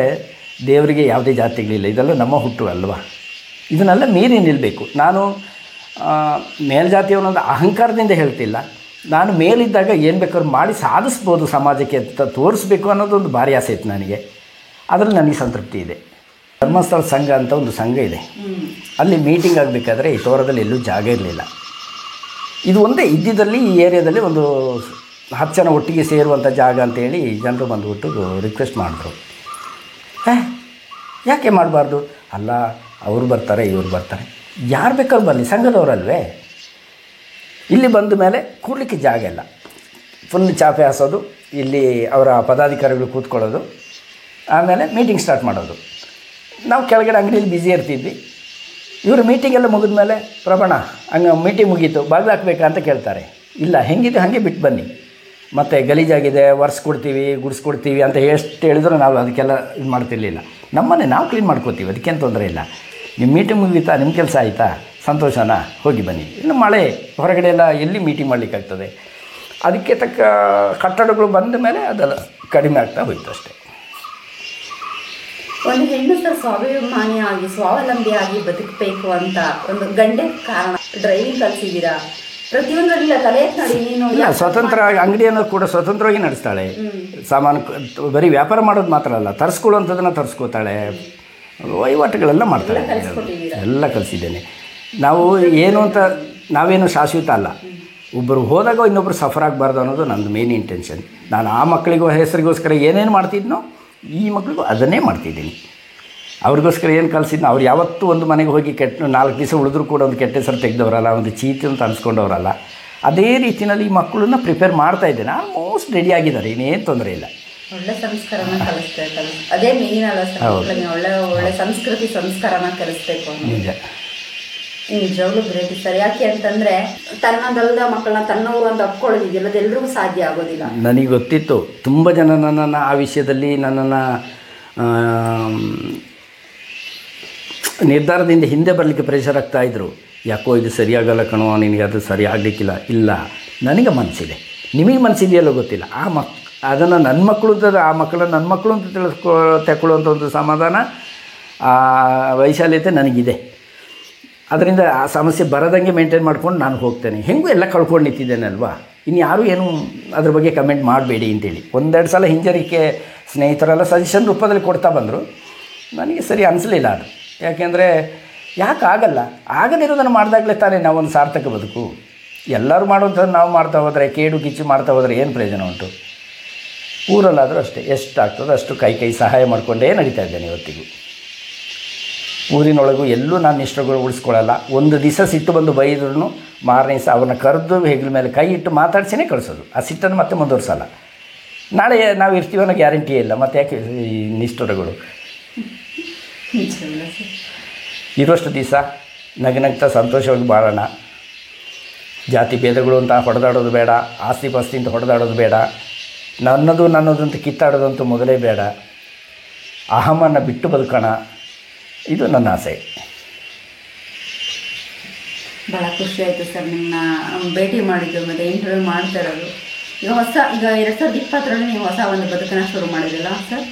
ದೇವರಿಗೆ ಯಾವುದೇ ಜಾತಿಗಳಿಲ್ಲ, ಇದೆಲ್ಲ ನಮ್ಮ ಹುಟ್ಟು ಅಲ್ವಾ. ಇದನ್ನೆಲ್ಲ ಮೀರಿ ನಿಲ್ಲಬೇಕು. ನಾನು ಮೇಲ್ಜಾತಿಯವನೊಂದು ಅಹಂಕಾರದಿಂದ ಹೇಳ್ತಿಲ್ಲ. ನಾನು ಮೇಲಿದ್ದಾಗ ಏನು ಬೇಕಾದ್ರೂ ಮಾಡಿ ಸಾಧಿಸ್ಬೋದು ಸಮಾಜಕ್ಕೆ ಅಂತ ತೋರಿಸ್ಬೇಕು ಅನ್ನೋದೊಂದು ಭಾರಿ ಆಸೆ ಇತ್ತು ನನಗೆ. ಅದರಲ್ಲಿ ನನಗೆ ಸಂತೃಪ್ತಿ ಇದೆ. ಧರ್ಮಸ್ಥಳ ಸಂಘ ಅಂತ ಒಂದು ಸಂಘ ಇದೆ. ಅಲ್ಲಿ ಮೀಟಿಂಗ್ ಆಗಬೇಕಾದ್ರೆ ಈ ತೋರದಲ್ಲಿ ಎಲ್ಲೂ ಜಾಗ ಇರಲಿಲ್ಲ. ಇದು ಒಂದೇ ಇದ್ದಿದ್ದಲ್ಲಿ ಈ ಏರಿಯಾದಲ್ಲಿ ಒಂದು 10 ಜನ ಒಟ್ಟಿಗೆ ಸೇರುವಂಥ ಜಾಗ ಅಂತೇಳಿ ಜನರು ಬಂದುಬಿಟ್ಟು ರಿಕ್ವೆಸ್ಟ್ ಮಾಡಿದ್ರು. ಯಾಕೆ ಮಾಡಬಾರ್ದು? ಅಲ್ಲ, ಅವರು ಬರ್ತಾರೆ, ಇವರು ಬರ್ತಾರೆ, ಯಾರು ಬೇಕಾದ್ರೂ ಬರಲಿ, ಸಂಘದವರಲ್ವೇ. ಇಲ್ಲಿ ಬಂದ ಮೇಲೆ ಕೂಡಲಿಕ್ಕೆ ಜಾಗ ಇಲ್ಲ. ಫುಲ್ ಚಾಪೆ ಹಾಸೋದು, ಇಲ್ಲಿ ಅವರ ಪದಾಧಿಕಾರಿಗಳು ಕೂತ್ಕೊಳ್ಳೋದು, ಆಮೇಲೆ ಮೀಟಿಂಗ್ ಸ್ಟಾರ್ಟ್ ಮಾಡೋದು. ನಾವು ಕೆಳಗಡೆ ಅಂಗಡಿಯಲ್ಲಿ ಬ್ಯುಸಿ ಇರ್ತಿದ್ವಿ. ಇವರು ಮೀಟಿಂಗೆಲ್ಲ ಮುಗಿದ ಮೇಲೆ ಪ್ರಭಣ ಹಂಗೆ ಮೀಟಿಂಗ್ ಮುಗೀತು, ಬಾಗಿಲು ಹಾಕಬೇಕಾ ಅಂತ ಕೇಳ್ತಾರೆ. ಇಲ್ಲ, ಹೆಂಗಿದೆ ಹಾಗೆ ಬಿಟ್ಟು ಬನ್ನಿ, ಮತ್ತು ಗಲೀಜಾಗಿದೆ ಒರೆಸ್ಕೊಡ್ತೀವಿ, ಗುಡಿಸ್ಕೊಡ್ತೀವಿ ಅಂತ ಎಷ್ಟು ಹೇಳಿದ್ರು ನಾವು ಅದಕ್ಕೆಲ್ಲ ಇದು ಮಾಡ್ತಿರ್ಲಿಲ್ಲ. ನಮ್ಮನ್ನೇ ನಾವು ಕ್ಲೀನ್ ಮಾಡ್ಕೋತೀವಿ, ಅದಕ್ಕೇನು ತೊಂದರೆ ಇಲ್ಲ. ನಿಮ್ಮ ಮೀಟಿಂಗ್ ಮುಗೀತಾ, ನಿಮ್ಮ ಕೆಲಸ ಆಯಿತಾ, ಸಂತೋಷನಾ, ಹೋಗಿ ಬನ್ನಿ. ಇನ್ನು ಮಳೆ ಹೊರಗಡೆ ಎಲ್ಲ ಎಲ್ಲಿ ಮೀಟಿಂಗ್ ಮಾಡಲಿಕ್ಕಾಗ್ತದೆ. ಅದಕ್ಕೆ ತಕ್ಕ ಕಟ್ಟಡಗಳು ಬಂದ ಮೇಲೆ ಅದೆಲ್ಲ ಕಡಿಮೆ ಆಗ್ತಾ ಹೋಯ್ತು ಅಷ್ಟೇ. ಒಂದು ಹೆಣ್ಣು ಸಹ ಸ್ವಾಭಿಮಾನಿಯಾಗಿ ಸ್ವಾವಲಂಬಿಯಾಗಿ ಬದುಕಬೇಕು ಅಂತ ಒಂದು ಗಂಡೆ ಕಾರಣ. ಡ್ರೈವಿಂಗ್ ಕಲಿಸಿದ್ದೀರಾ, ಪ್ರತಿಯೊಂದರಲ್ಲಿ ತಲೆ ನೋಡಿ ನೀನು ಸ್ವತಂತ್ರ ಅಂಗಡಿಯನ್ನು ಕೂಡ ಸ್ವತಂತ್ರವಾಗಿ ನಡೆಸ್ತಾಳೆ. ಸಾಮಾನು ಬರೀ ವ್ಯಾಪಾರ ಮಾಡೋದು ಮಾತ್ರ ಅಲ್ಲ, ತರಿಸ್ಕೊಳ್ಳುವಂಥದ್ದನ್ನು ತರಿಸ್ಕೋತಾಳೆ, ವಹಿವಾಟುಗಳೆಲ್ಲ ಮಾಡ್ತಾಳೆ. ಎಲ್ಲ ಕಲಿಸಿದ್ದೇನೆ. ನಾವು ಏನು ಅಂತ ನಾವೇನು ಶಾಶ್ವತ ಅಲ್ಲ. ಒಬ್ಬರು ಹೋದಾಗ ಇನ್ನೊಬ್ಬರು ಸಫರ್ ಆಗಬಾರ್ದು ಅನ್ನೋದು ನಂದು ಮೇನ್ ಇಂಟೆನ್ಷನ್. ನಾನು ಆ ಮಕ್ಕಳಿಗೂ ಹೆಸರಿಗೋಸ್ಕರ ಏನೇನು ಮಾಡ್ತಿದ್ನೋ ಈ ಮಕ್ಕಳಿಗೂ ಅದನ್ನೇ ಮಾಡ್ತಿದ್ದೀನಿ. ಅವ್ರಿಗೋಸ್ಕರ ಏನು ಕಲಿಸಿದ್ನೋ, ಅವ್ರು ಯಾವತ್ತೂ ಒಂದು ಮನೆಗೆ ಹೋಗಿ 4 ದಿವಸ ಉಳಿದ್ರೂ ಕೂಡ ಒಂದು ಕೆಟ್ಟ ಹೆಸರು ತೆಗೆದವರಲ್ಲ, ಒಂದು ಚೀಟಿ ಅಂತ ಅನ್ಸ್ಕೊಂಡವರಲ್ಲ. ಅದೇ ರೀತಿಯಲ್ಲಿ ಈ ಮಕ್ಕಳನ್ನ ಪ್ರಿಪೇರ್ ಮಾಡ್ತಾ ಇದ್ದೇನೆ. ಆಲ್ಮೋಸ್ಟ್ ರೆಡಿ ಆಗಿದ್ದಾರೆ, ಇನ್ನೇನು ತೊಂದರೆ ಇಲ್ಲ. ಒಳ್ಳೆ ಸಂಸ್ಕಾರನ ಕಲಿಸ್ಬೇಕು, ಅದೇ ಮೇನ್ ಅಲ್ಲ ಸರ್. ಒಳ್ಳೆ ಸಂಸ್ಕೃತಿ ಸಂಸ್ಕಾರನ ಕಲಿಸ್ಬೇಕು. ನಿಜ, ನಿಜವಾಗ್ಲೂ ಗ್ರೇಟ್ ಸರ್. ಯಾಕೆ ಅಂತಂದರೆ ತನ್ನದಲ್ಲದ ಮಕ್ಕಳನ್ನ ತನ್ನವರು ಅಂತ ಅಪ್ಕೊಳ್ಳೋದಿದೆಯಲ್ಲ, ಅದೆಲ್ಲರಿಗೂ ಸಾಧ್ಯ ಆಗೋದಿಲ್ಲ. ನನಗೆ ಗೊತ್ತಿತ್ತು, ತುಂಬ ಜನ ನನ್ನನ್ನು ಆ ವಿಷಯದಲ್ಲಿ ನನ್ನನ್ನು ನಿರ್ಧಾರದಿಂದ ಹಿಂದೆ ಬರಲಿಕ್ಕೆ ಪ್ರೆಷರ್ ಆಗ್ತಾಯಿದ್ರು. ಯಾಕೋ ಇದು ಸರಿಯಾಗಲ್ಲ ಕಣೋ, ನಿನಗೆ ಅದು ಸರಿ ಆಗಲಿಕ್ಕಿಲ್ಲ. ಇಲ್ಲ, ನನಗೆ ಮನಸ್ಸಿದೆ, ನಿಮಗೆ ಮನಸ್ಸಿದೆಯಲ್ಲೋ ಗೊತ್ತಿಲ್ಲ. ಅದನ್ನು ನನ್ನ ಮಕ್ಕಳು ಆ ಮಕ್ಕಳನ್ನ ನನ್ನ ಮಕ್ಕಳು ಅಂತ ತಗೊಳ್ಳುವಂಥ ಒಂದು ಸಮಾಧಾನ, ಆ ವೈಶಾಲ್ಯತೆ ನನಗಿದೆ. ಅದರಿಂದ ಆ ಸಮಸ್ಯೆ ಬರದಂಗೆ ಮೇಂಟೈನ್ ಮಾಡ್ಕೊಂಡು ನಾನು ಹೋಗ್ತೇನೆ. ಹೆಂಗೂ ಎಲ್ಲ ಕಳ್ಕೊಂಡು ನಿಂತಿದ್ದೇನೆ ಅಲ್ವಾ, ಇನ್ನು ಯಾರೂ ಏನು ಅದ್ರ ಬಗ್ಗೆ ಕಮೆಂಟ್ ಮಾಡಬೇಡಿ ಅಂತೇಳಿ 1-2 ಸಲ ಹಿಂಜರಿಕೆ ಸ್ನೇಹಿತರೆಲ್ಲ ಸಜೆಷನ್ ರೂಪದಲ್ಲಿ ಕೊಡ್ತಾ ಬಂದರು. ನನಗೆ ಸರಿ ಅನಿಸಲಿಲ್ಲ ಅದು. ಯಾಕೆಂದರೆ ಯಾಕಾಗಲ್ಲ, ಆಗದಿರೋದನ್ನು ಮಾಡಿದಾಗಲೇ ತಾನೇ ನಾವೊಂದು ಸಾರ್ಥಕ ಬದುಕು. ಎಲ್ಲರೂ ಮಾಡೋಂಥದ್ದು ನಾವು ಮಾಡ್ತಾ ಹೋದರೆ, ಕೇಡು ಕಿಚ್ಚು ಮಾಡ್ತಾ ಹೋದರೆ ಏನು ಪ್ರಯೋಜನ ಉಂಟು? ಊರಲ್ಲಾದರೂ ಅಷ್ಟೇ, ಎಷ್ಟಾಗ್ತದೋ ಅಷ್ಟು ಕೈ ಸಹಾಯ ಮಾಡಿಕೊಂಡೇ ನಡೀತಾ ಇದ್ದೇನೆ ಇವತ್ತಿಗೂ. ಊರಿನೊಳಗೂ ಎಲ್ಲೂ ನಾನು ಇಷ್ಟಗಳು ಉಳಿಸ್ಕೊಳ್ಳಲ್ಲ. ಒಂದು ದಿವಸ ಸಿಟ್ಟು ಬಂದು ಬೈದ್ರೂ ಮಾರನೇ ದಿವಸ ಅವನ್ನ ಕರೆದು ಹೆಗಲ ಮೇಲೆ ಕೈ ಇಟ್ಟು ಮಾತಾಡ್ಸಿನೇ ಕಳಿಸೋದು. ಆ ಸಿಟ್ಟನ್ನು ಮತ್ತೆ ಮುಂದುವರ್ಸಲ್ಲ. ನಾಳೆ ನಾವು ಇರ್ತೀವೋ ಅನ್ನೋ ಗ್ಯಾರಂಟಿಯೇ ಇಲ್ಲ. ಮತ್ತು ಯಾಕೆ ಈ ನಿಷ್ಠುರಗಳು? ಇರೋಷ್ಟು ದಿವಸ ನಗ್ನಗ್ತಾ ಸಂತೋಷವಾಗಿ ಬಾಳೋಣ. ಜಾತಿ ಭೇದಗಳು ಅಂತ ಹೊಡೆದಾಡೋದು ಬೇಡ, ಆಸ್ತಿ ಪಾಸ್ತಿ ಅಂತ ಹೊಡೆದಾಡೋದು ಬೇಡ, ನನ್ನದು ಅಂತ ಕಿತ್ತಾಡೋದಂತೂ ಮೊದಲೇ ಬೇಡ. ಅಹಮನ್ನು ಬಿಟ್ಟು ಬದುಕೋಣ, ಇದು ನನ್ನ ಆಸೆ. ಭಾಳ ಖುಷಿ ಆಯಿತು ಸರ್ ನಿಮ್ಮನ್ನ ಭೇಟಿ ಮಾಡಿದ್ದು ಮತ್ತು ಇಂಟರ್ವ್ಯೂ ಮಾಡ್ತಾ ಇರೋದು. ಈಗ 2020ರಲ್ಲಿ ನೀವು ಹೊಸ ಒಂದು ಬದುಕನ್ನು ಶುರು ಮಾಡಿದ್ರಲ್ಲ ಸರ್?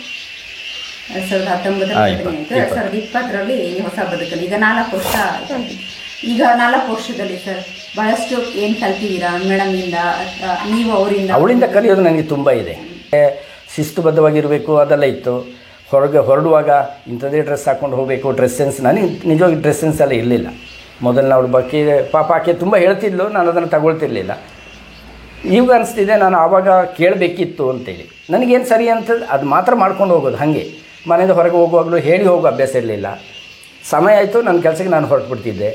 2019 2020ರಲ್ಲಿ ನೀವು ಹೊಸ ಬದುಕಲ್ಲಿ ಈಗ 4 ವರ್ಷ ಆಯಿತು. ಈಗ 4 ವರ್ಷದಲ್ಲಿ ಸರ್ ಭಾಳಷ್ಟು ಏನು ಕಲ್ತಿದ್ದೀರಾ ಮೇಡಮಿಂದ, ನೀವು ಅವಳಿಂದ ಕಲಿಯೋದು ನನಗೆ ತುಂಬ ಇದೆ. ಶಿಸ್ತುಬದ್ಧವಾಗಿರಬೇಕು ಅದೆಲ್ಲ ಇತ್ತು. ಹೊರಡುವಾಗ ಇಂಥದ್ದೇ ಡ್ರೆಸ್ ಹಾಕ್ಕೊಂಡು ಹೋಗಬೇಕು, ಡ್ರೆಸ್ ಸೆನ್ಸ್. ನನಗೆ ನಿಜವಾಗಿ ಡ್ರೆಸ್ ಸೆನ್ಸ್ ಎಲ್ಲ ಇರಲಿಲ್ಲ. ಮೊದಲು ಅವಳು ಬಗ್ಗೆ ಪಾಪ ಆಕೆ ತುಂಬ ಹೇಳ್ತಿದ್ಲು, ನಾನು ಅದನ್ನು ತಗೊಳ್ತಿರ್ಲಿಲ್ಲ. ಈಗ ಅನಿಸ್ತಿದೆ ನಾನು ಆವಾಗ ಕೇಳಬೇಕಿತ್ತು ಅಂತೇಳಿ. ನನಗೇನು ಸರಿ ಅಂತ ಅದು ಮಾತ್ರ ಮಾಡ್ಕೊಂಡು ಹೋಗೋದು. ಹಾಗೆ ಮನೆಯಿಂದ ಹೊರಗೆ ಹೋಗುವಾಗಲೂ ಹೇಳಿ ಹೋಗೋ ಅಭ್ಯಾಸ ಇರಲಿಲ್ಲ. ಸಮಯ ಆಯಿತು, ನನ್ನ ಕೆಲಸಕ್ಕೆ ನಾನು ಹೊರಟುಬಿಡ್ತಿದ್ದೆ.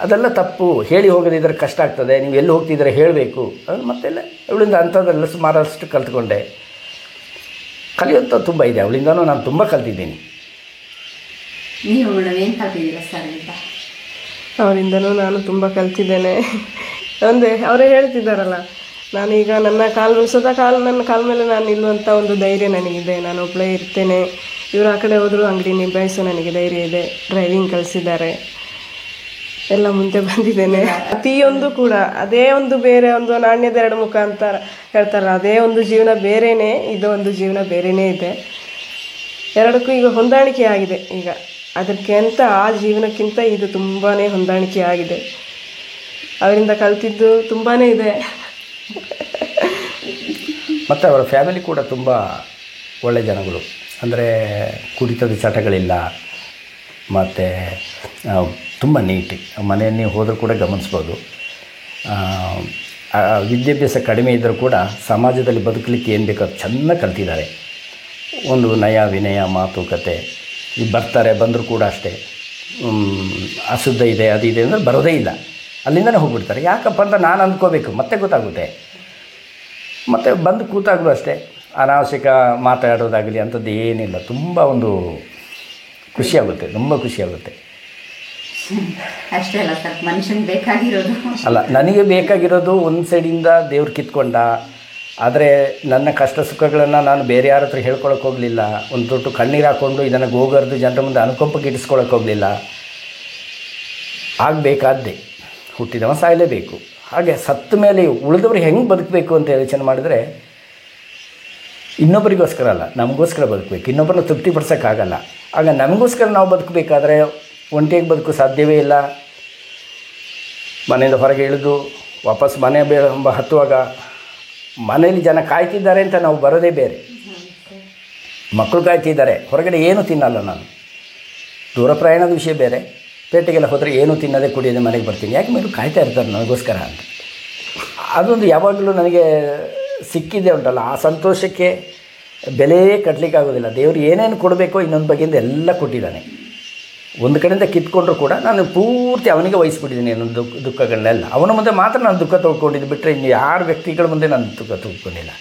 ಅದೆಲ್ಲ ತಪ್ಪು. ಹೇಳಿ ಹೋಗೋದಿದ್ರೆ ಕಷ್ಟ ಆಗ್ತದೆ, ನೀವು ಎಲ್ಲಿ ಹೋಗ್ತಿದ್ರೆ ಹೇಳಬೇಕು. ಅದು ಮತ್ತೆಲ್ಲ ಅವಳಿಂದ ಅಂಥದ್ದೆಲ್ಲ ಸುಮಾರಷ್ಟು ಕಲ್ತ್ಕೊಂಡೆ. ಕಲಿಯೋಂಥ ತುಂಬ ಇದೆ. ಅವಳಿಂದನೂ ನಾನು ತುಂಬ ಕಲ್ತಿದ್ದೀನಿ. ನೀವು ಮೇಡಮ್ ಏನು ಕಲ್ತಿದ್ದೀರಾ ಸರ್ ಅಂತ? ಅವರಿಂದನೂ ನಾನು ತುಂಬ ಕಲ್ತಿದ್ದೇನೆ. ಒಂದೇ ಅವರೇ ಹೇಳ್ತಿದ್ದಾರಲ್ಲ, ನಾನೀಗ ನನ್ನ ನನ್ನ ಕಾಲ ಮೇಲೆ ನಾನು ನಿಲ್ಲುವಂಥ ಒಂದು ಧೈರ್ಯ ನನಗಿದೆ. ನಾನು ಒಬ್ಬಳೇ ಇರ್ತೇನೆ. ಇವರು ಆ ಕಡೆ ಹೋದರೂ ಅಂಗಡಿ ನಿಭಾಯಿಸೋ ನನಗೆ ಧೈರ್ಯ ಇದೆ. ಡ್ರೈವಿಂಗ್ ಕಲಿಸಿದ್ದಾರೆ, ಎಲ್ಲ ಮುಂದೆ ಬಂದಿದ್ದೇನೆ. ಪ್ರತಿಯೊಂದು ಕೂಡ ಅದೇ ಒಂದು ಬೇರೆ ಒಂದು ನಾಣ್ಯದ 2 ಮುಖ ಅಂತ ಹೇಳ್ತಾರೆ. ಅದೇ ಒಂದು ಜೀವನ ಬೇರೆಯೇ, ಇದು ಒಂದು ಜೀವನ ಬೇರೆಯೇ ಇದೆ. ಎರಡಕ್ಕೂ ಈಗ ಹೊಂದಾಣಿಕೆ ಆಗಿದೆ. ಈಗ ಅದಕ್ಕಿಂತ ಆ ಜೀವನಕ್ಕಿಂತ ಇದು ತುಂಬಾ ಹೊಂದಾಣಿಕೆ ಆಗಿದೆ. ಅವರಿಂದ ಕಲ್ತಿದ್ದು ತುಂಬಾ ಇದೆ. ಮತ್ತು ಅವರ ಫ್ಯಾಮಿಲಿ ಕೂಡ ತುಂಬ ಒಳ್ಳೆ ಜನಗಳು. ಅಂದರೆ ಕುಡಿತದ ಚಟಗಳಿಲ್ಲ, ಮತ್ತು ತುಂಬ ನೀಟಿ. ಮನೆಯಲ್ಲಿ ಹೋದರೂ ಕೂಡ ಗಮನಿಸ್ಬೋದು. ವಿದ್ಯಾಭ್ಯಾಸ ಕಡಿಮೆ ಇದ್ದರೂ ಕೂಡ ಸಮಾಜದಲ್ಲಿ ಬದುಕಲಿಕ್ಕೆ ಏನು ಬೇಕೋ ಅದು ಚೆನ್ನಾಗಿ ಕಲ್ತಿದ್ದಾರೆ. ಒಂದು ನಯ ವಿನಯ ಮಾತುಕತೆ. ಈಗ ಬರ್ತಾರೆ, ಬಂದರೂ ಕೂಡ ಅಷ್ಟೇ ಅಶುದ್ಧ ಇದೆ ಅದು ಇದೆ ಅಂದರೆ ಬರೋದೇ ಇಲ್ಲ, ಅಲ್ಲಿಂದನೇ ಹೋಗ್ಬಿಡ್ತಾರೆ. ಯಾಕಪ್ಪ ಅಂತ ನಾನು ಅಂದ್ಕೋಬೇಕು, ಮತ್ತೆ ಗೊತ್ತಾಗುತ್ತೆ. ಮತ್ತು ಬಂದು ಕೂತಾಗಲೂ ಅಷ್ಟೇ ಅನಾವಶ್ಯಕ ಮಾತಾಡೋದಾಗಲಿ ಅಂಥದ್ದು ಏನಿಲ್ಲ. ತುಂಬ ಒಂದು ಖುಷಿಯಾಗುತ್ತೆ, ತುಂಬ ಖುಷಿಯಾಗುತ್ತೆ. ಅಷ್ಟೇ ಅಲ್ಲ ಸರ್ ಮನುಷ್ಯನಿಗೆ ಬೇಕಾಗಿರೋದು. ಅಲ್ಲ, ನನಗೆ ಬೇಕಾಗಿರೋದು ಒಂದು ಸೈಡಿಂದ ದೇವ್ರು ಕಿತ್ಕೊಂಡ. ಆದರೆ ನನ್ನ ಕಷ್ಟ ಸುಖಗಳನ್ನು ನಾನು ಬೇರೆ ಯಾರ ಹತ್ರ ಹೇಳ್ಕೊಳಕ್ಕೆ ಹೋಗಲಿಲ್ಲ. ಒಂದು ತೊಟ್ಟು ಕಣ್ಣೀರು ಹಾಕ್ಕೊಂಡು ಇದನ್ನು ಗೋಗರ್ದು ಜನರ ಮುಂದೆ ಅನುಕಂಪಕ್ಕೆ ಇಡಿಸ್ಕೊಳಕ್ಕೆ ಹೋಗಲಿಲ್ಲ. ಆಗಬೇಕಾದ್ದೇ, ಹುಟ್ಟಿದವ ಸಾಯಲೇಬೇಕು. ಹಾಗೆ ಸತ್ತ ಮೇಲೆ ಉಳಿದವರು ಹೆಂಗೆ ಬದುಕಬೇಕು ಅಂತ ಯೋಚನೆ ಮಾಡಿದರೆ ಇನ್ನೊಬ್ಬರಿಗೋಸ್ಕರ ಅಲ್ಲ, ನಮಗೋಸ್ಕರ ಬದುಕಬೇಕು. ಇನ್ನೊಬ್ಬರನ್ನ ತೃಪ್ತಿಪಡಿಸೋಕ್ಕಾಗಲ್ಲ. ಆಗ ನಮಗೋಸ್ಕರ ನಾವು ಬದುಕಬೇಕಾದ್ರೆ ಒಂಟಿಯಾಗಿ ಬದುಕು ಸಾಧ್ಯವೇ ಇಲ್ಲ. ಮನೆಯಿಂದ ಹೊರಗೆ ಇಳಿದು ವಾಪಸ್ ಮನೆ ಹತ್ತುವಾಗ ಮನೆಯಲ್ಲಿ ಜನ ಕಾಯ್ತಿದ್ದಾರೆ ಅಂತ ನಾವು ಬರೋದೇ ಬೇರೆ. ಮಕ್ಕಳು ಕಾಯ್ತಿದ್ದಾರೆ, ಹೊರಗಡೆ ಏನೂ ತಿನ್ನಲ್ಲ ನಾನು. ದೂರ ಪ್ರಯಾಣದ ವಿಷಯ ಬೇರೆ, ಪೇಟೆಗೆಲ್ಲ ಹೋದರೆ ಏನೂ ತಿನ್ನೋದೇ ಕುಡಿಯೋದೇ ಮನೆಗೆ ಬರ್ತೀನಿ, ಯಾಕೆ ಮೇಲೂ ಕಾಯ್ತಾ ಇರ್ತಾರೆ ನನಗೋಸ್ಕರ ಅಂತ. ಅದೊಂದು ಯಾವಾಗಲೂ ನನಗೆ ಸಿಕ್ಕಿದೆ ಉಂಟಲ್ಲ, ಆ ಸಂತೋಷಕ್ಕೆ ಬೆಲೆ ಕಟ್ಟಲಿಕ್ಕಾಗೋದಿಲ್ಲ. ದೇವರು ಏನೇನು ಕೊಡಬೇಕೋ ಇನ್ನೊಂದು ಬಗೆಯಿಂದ ಎಲ್ಲ ಕೊಟ್ಟಿದ್ದಾನೆ. ಒಂದು ಕಡೆಯಿಂದ ಕಿತ್ಕೊಂಡ್ರು ಕೂಡ ನಾನು ಪೂರ್ತಿ ಅವನಿಗೆ ವಹಿಸ್ಬಿಟ್ಟಿದ್ದೀನಿ ಇನ್ನೊಂದು ದುಃಖಗಳನ್ನೆಲ್ಲ. ಅವನ ಮುಂದೆ ಮಾತ್ರ ನಾನು ದುಃಖ ತೊಳ್ಕೊಂಡಿದ್ದು, ಬಿಟ್ಟರೆ ಇನ್ನು ಯಾರು ವ್ಯಕ್ತಿಗಳ ಮುಂದೆ ನಾನು ದುಃಖ ತೊಳ್ಕೊಂಡಿಲ್ಲ.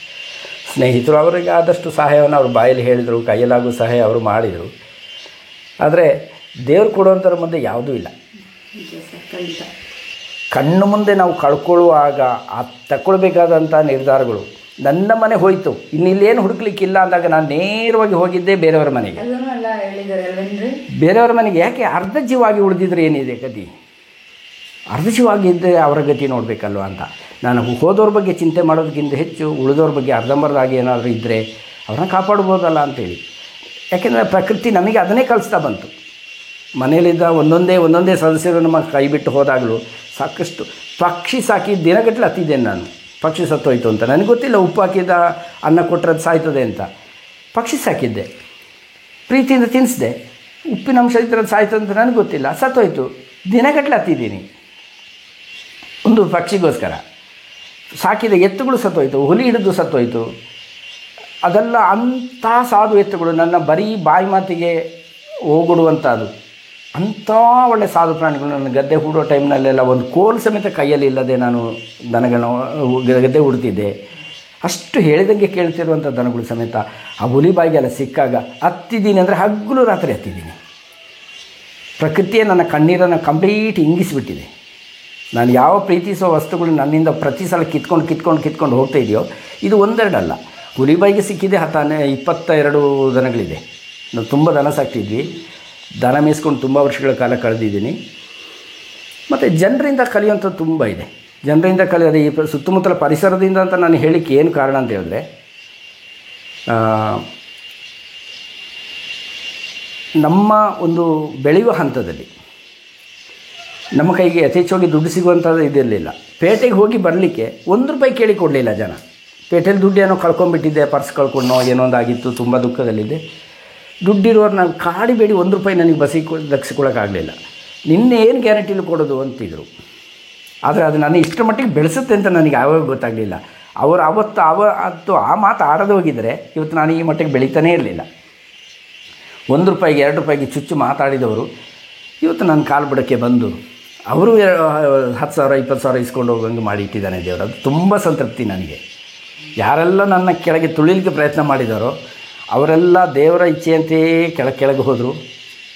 ಸ್ನೇಹಿತರು ಅವರಿಗೆ ಆದಷ್ಟು ಸಹಾಯವನ್ನು ಅವರು ಬಾಯಲ್ಲಿ ಹೇಳಿದರು, ಕೈಯಲ್ಲಾಗೂ ಸಹಾಯ ಅವರು ಮಾಡಿದರು. ಆದರೆ ದೇವರು ಕೊಡುವಂಥವ್ರ ಮುಂದೆ ಯಾವುದೂ ಇಲ್ಲ. ಕಣ್ಣು ಮುಂದೆ ನಾವು ಕಳ್ಕೊಳ್ಳುವಾಗ ತಗೊಳ್ಬೇಕಾದಂಥ ನಿರ್ಧಾರಗಳು, ನನ್ನ ಮನೆ ಹೋಯಿತು ಇನ್ನು ಇಲ್ಲೇನು ಹುಡುಕ್ಲಿಕ್ಕಿಲ್ಲ ಅಂದಾಗ ನಾನು ನೇರವಾಗಿ ಹೋಗಿದ್ದೆ ಬೇರೆಯವರ ಮನೆಗೆ. ಬೇರೆಯವರ ಮನೆಗೆ ಯಾಕೆ? ಅರ್ಧ ಜೀವಾಗಿ ಉಳಿದಿದ್ರೆ ಏನಿದೆ ಗತಿ? ಅರ್ಧ ಜೀವಾಗಿದ್ದರೆ ಅವರ ಗತಿ ನೋಡಬೇಕಲ್ವ ಅಂತ ನಾನು ಹೋದವ್ರ ಬಗ್ಗೆ ಚಿಂತೆ ಮಾಡೋದಕ್ಕಿಂತ ಹೆಚ್ಚು ಉಳಿದವ್ರ ಬಗ್ಗೆ ಅರ್ಧಂಬರ್ಧಾಗಿ ಏನಾದರೂ ಇದ್ದರೆ ಅವ್ರನ್ನ ಕಾಪಾಡ್ಬೋದಲ್ಲ ಅಂತೇಳಿ. ಯಾಕೆಂದರೆ ಪ್ರಕೃತಿ ನಮಗೆ ಅದನ್ನೇ ಕಲಿಸ್ತಾ ಬಂತು. ಮನೆಯಲ್ಲಿದ್ದ ಒಂದೊಂದೇ ಸದಸ್ಯರು ನಮ್ಮ ಕೈ ಬಿಟ್ಟು ಹೋದಾಗಲೂ ಸಾಕಷ್ಟು ಪಕ್ಷಿ ಸಾಕಿ ದಿನಗಟ್ಟಲೆ ಹತ್ತಿದ್ದೇನೆ ನಾನು. ಪಕ್ಷಿ ಸತ್ತೋಯ್ತು ಅಂತ ನನಗೆ ಗೊತ್ತಿಲ್ಲ, ಉಪ್ಪು ಹಾಕಿದ ಅನ್ನ ಕೊಟ್ಟರೆ ಅದು ಸಾಯ್ತದೆ ಅಂತ. ಪಕ್ಷಿ ಸಾಕಿದ್ದೆ, ಪ್ರೀತಿಯಿಂದ ತಿನ್ನಿಸಿದೆ, ಉಪ್ಪಿನ ಅಂಶ ಇದ್ದರೆ ಅದು ಸಾಯ್ತದೆ ಅಂತ ನನಗೆ ಗೊತ್ತಿಲ್ಲ, ಸತ್ತೋಯ್ತು. ದಿನಗಟ್ಟಲೆ ಹತ್ತಿದ್ದೀನಿ ಒಂದು ಪಕ್ಷಿಗೋಸ್ಕರ. ಸಾಕಿದ ಎತ್ತುಗಳು ಸತ್ತೋಯ್ತು, ಹುಲಿ ಹಿಡಿದು ಸತ್ತೋಯ್ತು. ಅದೆಲ್ಲ ಅಂಥ ಸಾಧು ಎತ್ತುಗಳು, ನನ್ನ ಬರೀ ಬಾಯಿ ಮಾತಿಗೆ ಹೋಗುಡುವಂಥದ್ದು ಅಂಥ ಒಳ್ಳೆ ಸಾಧು ಪ್ರಾಣಿಗಳು. ನನ್ನ ಗದ್ದೆ ಹೂಡೋ ಟೈಮ್ನಲ್ಲೆಲ್ಲ ಒಂದು ಕೋಲು ಸಮೇತ ಕೈಯಲ್ಲಿ ಇಲ್ಲದೆ ನಾನು ದನಗಳನ್ನ ಗದ್ದೆ ಹುಡ್ತಿದ್ದೆ. ಅಷ್ಟು ಹೇಳಿದಂಗೆ ಕೇಳ್ತಿರುವಂಥ ದನಗಳು ಸಮೇತ ಆ ಹುಲಿ ಬಾಯಿಗೆಲ್ಲ ಸಿಕ್ಕಾಗ ಹತ್ತಿದ್ದೀನಿ ಅಂದರೆ ಹಗಲು ರಾತ್ರಿ ಹತ್ತಿದ್ದೀನಿ. ಪ್ರಕೃತಿಯೇ ನನ್ನ ಕಣ್ಣೀರನ್ನು ಕಂಪ್ಲೀಟ್ ಇಂಗಿಸಿಬಿಟ್ಟಿದೆ. ನಾನು ಯಾವ ಪ್ರೀತಿಸೋ ವಸ್ತುಗಳು ನನ್ನಿಂದ ಪ್ರತಿ ಸಲ ಕಿತ್ಕೊಂಡು ಹೋಗ್ತಾ ಇದೆಯೋ ಇದು ಒಂದೆರಡಲ್ಲ. ಹುಲಿ ಬಾಯಿಗೆ ಸಿಕ್ಕಿದೆ 22 ದನಗಳಿದೆ. ನಾವು ತುಂಬ ದನ ಸಾಕ್ತಿದ್ವಿ, ದನ ಮೇಯಿಸ್ಕೊಂಡು ತುಂಬ ವರ್ಷಗಳ ಕಾಲ ಕಳೆದಿದ್ದೀನಿ. ಮತ್ತು ಜನರಿಂದ ಕಲಿಯುವಂಥದ್ದು ತುಂಬ ಇದೆ. ಜನರಿಂದ ಕಲಿಯೋದು ಈ ಸುತ್ತಮುತ್ತಲ ಪರಿಸರದಿಂದ ಅಂತ ನಾನು ಹೇಳಿಕ್ಕೆ ಏನು ಕಾರಣ ಅಂತ ಹೇಳಿದ್ರೆ, ನಮ್ಮ ಒಂದು ಬೆಳೆಯುವ ಹಂತದಲ್ಲಿ ನಮ್ಮ ಕೈಗೆ ಯಥೇಚ್ಛವಾಗಿ ದುಡ್ಡು ಸಿಗುವಂಥದ್ದು ಇದಿರಲಿಲ್ಲ. ಪೇಟೆಗೆ ಹೋಗಿ ಬರಲಿಕ್ಕೆ ₹1 ಕೇಳಿ ಕೊಡಲಿಲ್ಲ ಜನ. ಪೇಟೆಯಲ್ಲಿ ದುಡ್ಡು ಏನೋ ಕಳ್ಕೊಂಡ್ಬಿಟ್ಟಿದ್ದೆ, ಪರ್ಸ್ ಕಳ್ಕೊಂಡೋ ಏನೋ ಒಂದಾಗಿತ್ತು, ತುಂಬ ದುಃಖದಲ್ಲಿದ್ದೆ. ದುಡ್ಡಿರೋರು ನಾವು ಕಾಡಿಬೇಡಿ ₹1 ನನಗೆ ದಕ್ಸಿಕೊಳ್ಳೋಕ್ಕಾಗಲಿಲ್ಲ. ನಿನ್ನೆ ಏನು ಗ್ಯಾರಂಟಿಲಿ ಕೊಡೋದು ಅಂತಿದ್ರು. ಆದರೆ ಅದು ನನ್ನ ಇಷ್ಟರ ಮಟ್ಟಿಗೆ ಬೆಳೆಸುತ್ತೆ ಅಂತ ನನಗೆ ಯಾವಾಗ ಗೊತ್ತಾಗಲಿಲ್ಲ. ಅವರು ಅವತ್ತು ಆ ಮಾತು ಆಡದೆ ಹೋಗಿದ್ದರೆ ಇವತ್ತು ನಾನು ಈ ಮಟ್ಟಿಗೆ ಬೆಳೀತಾನೇ ಇರಲಿಲ್ಲ. ₹1 ₹2 ಚುಚ್ಚು ಮಾತಾಡಿದವರು ಇವತ್ತು ನನ್ನ ಕಾಲು ಬುಡಕ್ಕೆ ಬಂದು ಅವರು 10,000 20,000 ಇಸ್ಕೊಂಡು ಹೋಗಂಗೆ ಮಾಡಿ ಇಟ್ಟಿದ್ದಾನೆ ದೇವರು. ಅದು ತುಂಬ ಸಂತೃಪ್ತಿ ನನಗೆ. ಯಾರೆಲ್ಲ ನನ್ನ ಕೆಳಗೆ ತುಳಿಲಿಕ್ಕೆ ಪ್ರಯತ್ನ ಮಾಡಿದಾರೋ ಅವರೆಲ್ಲ ದೇವರ ಇಚ್ಛೆಯಂತೆಯೇ ಕೆಳಗೆ ಹೋದರು.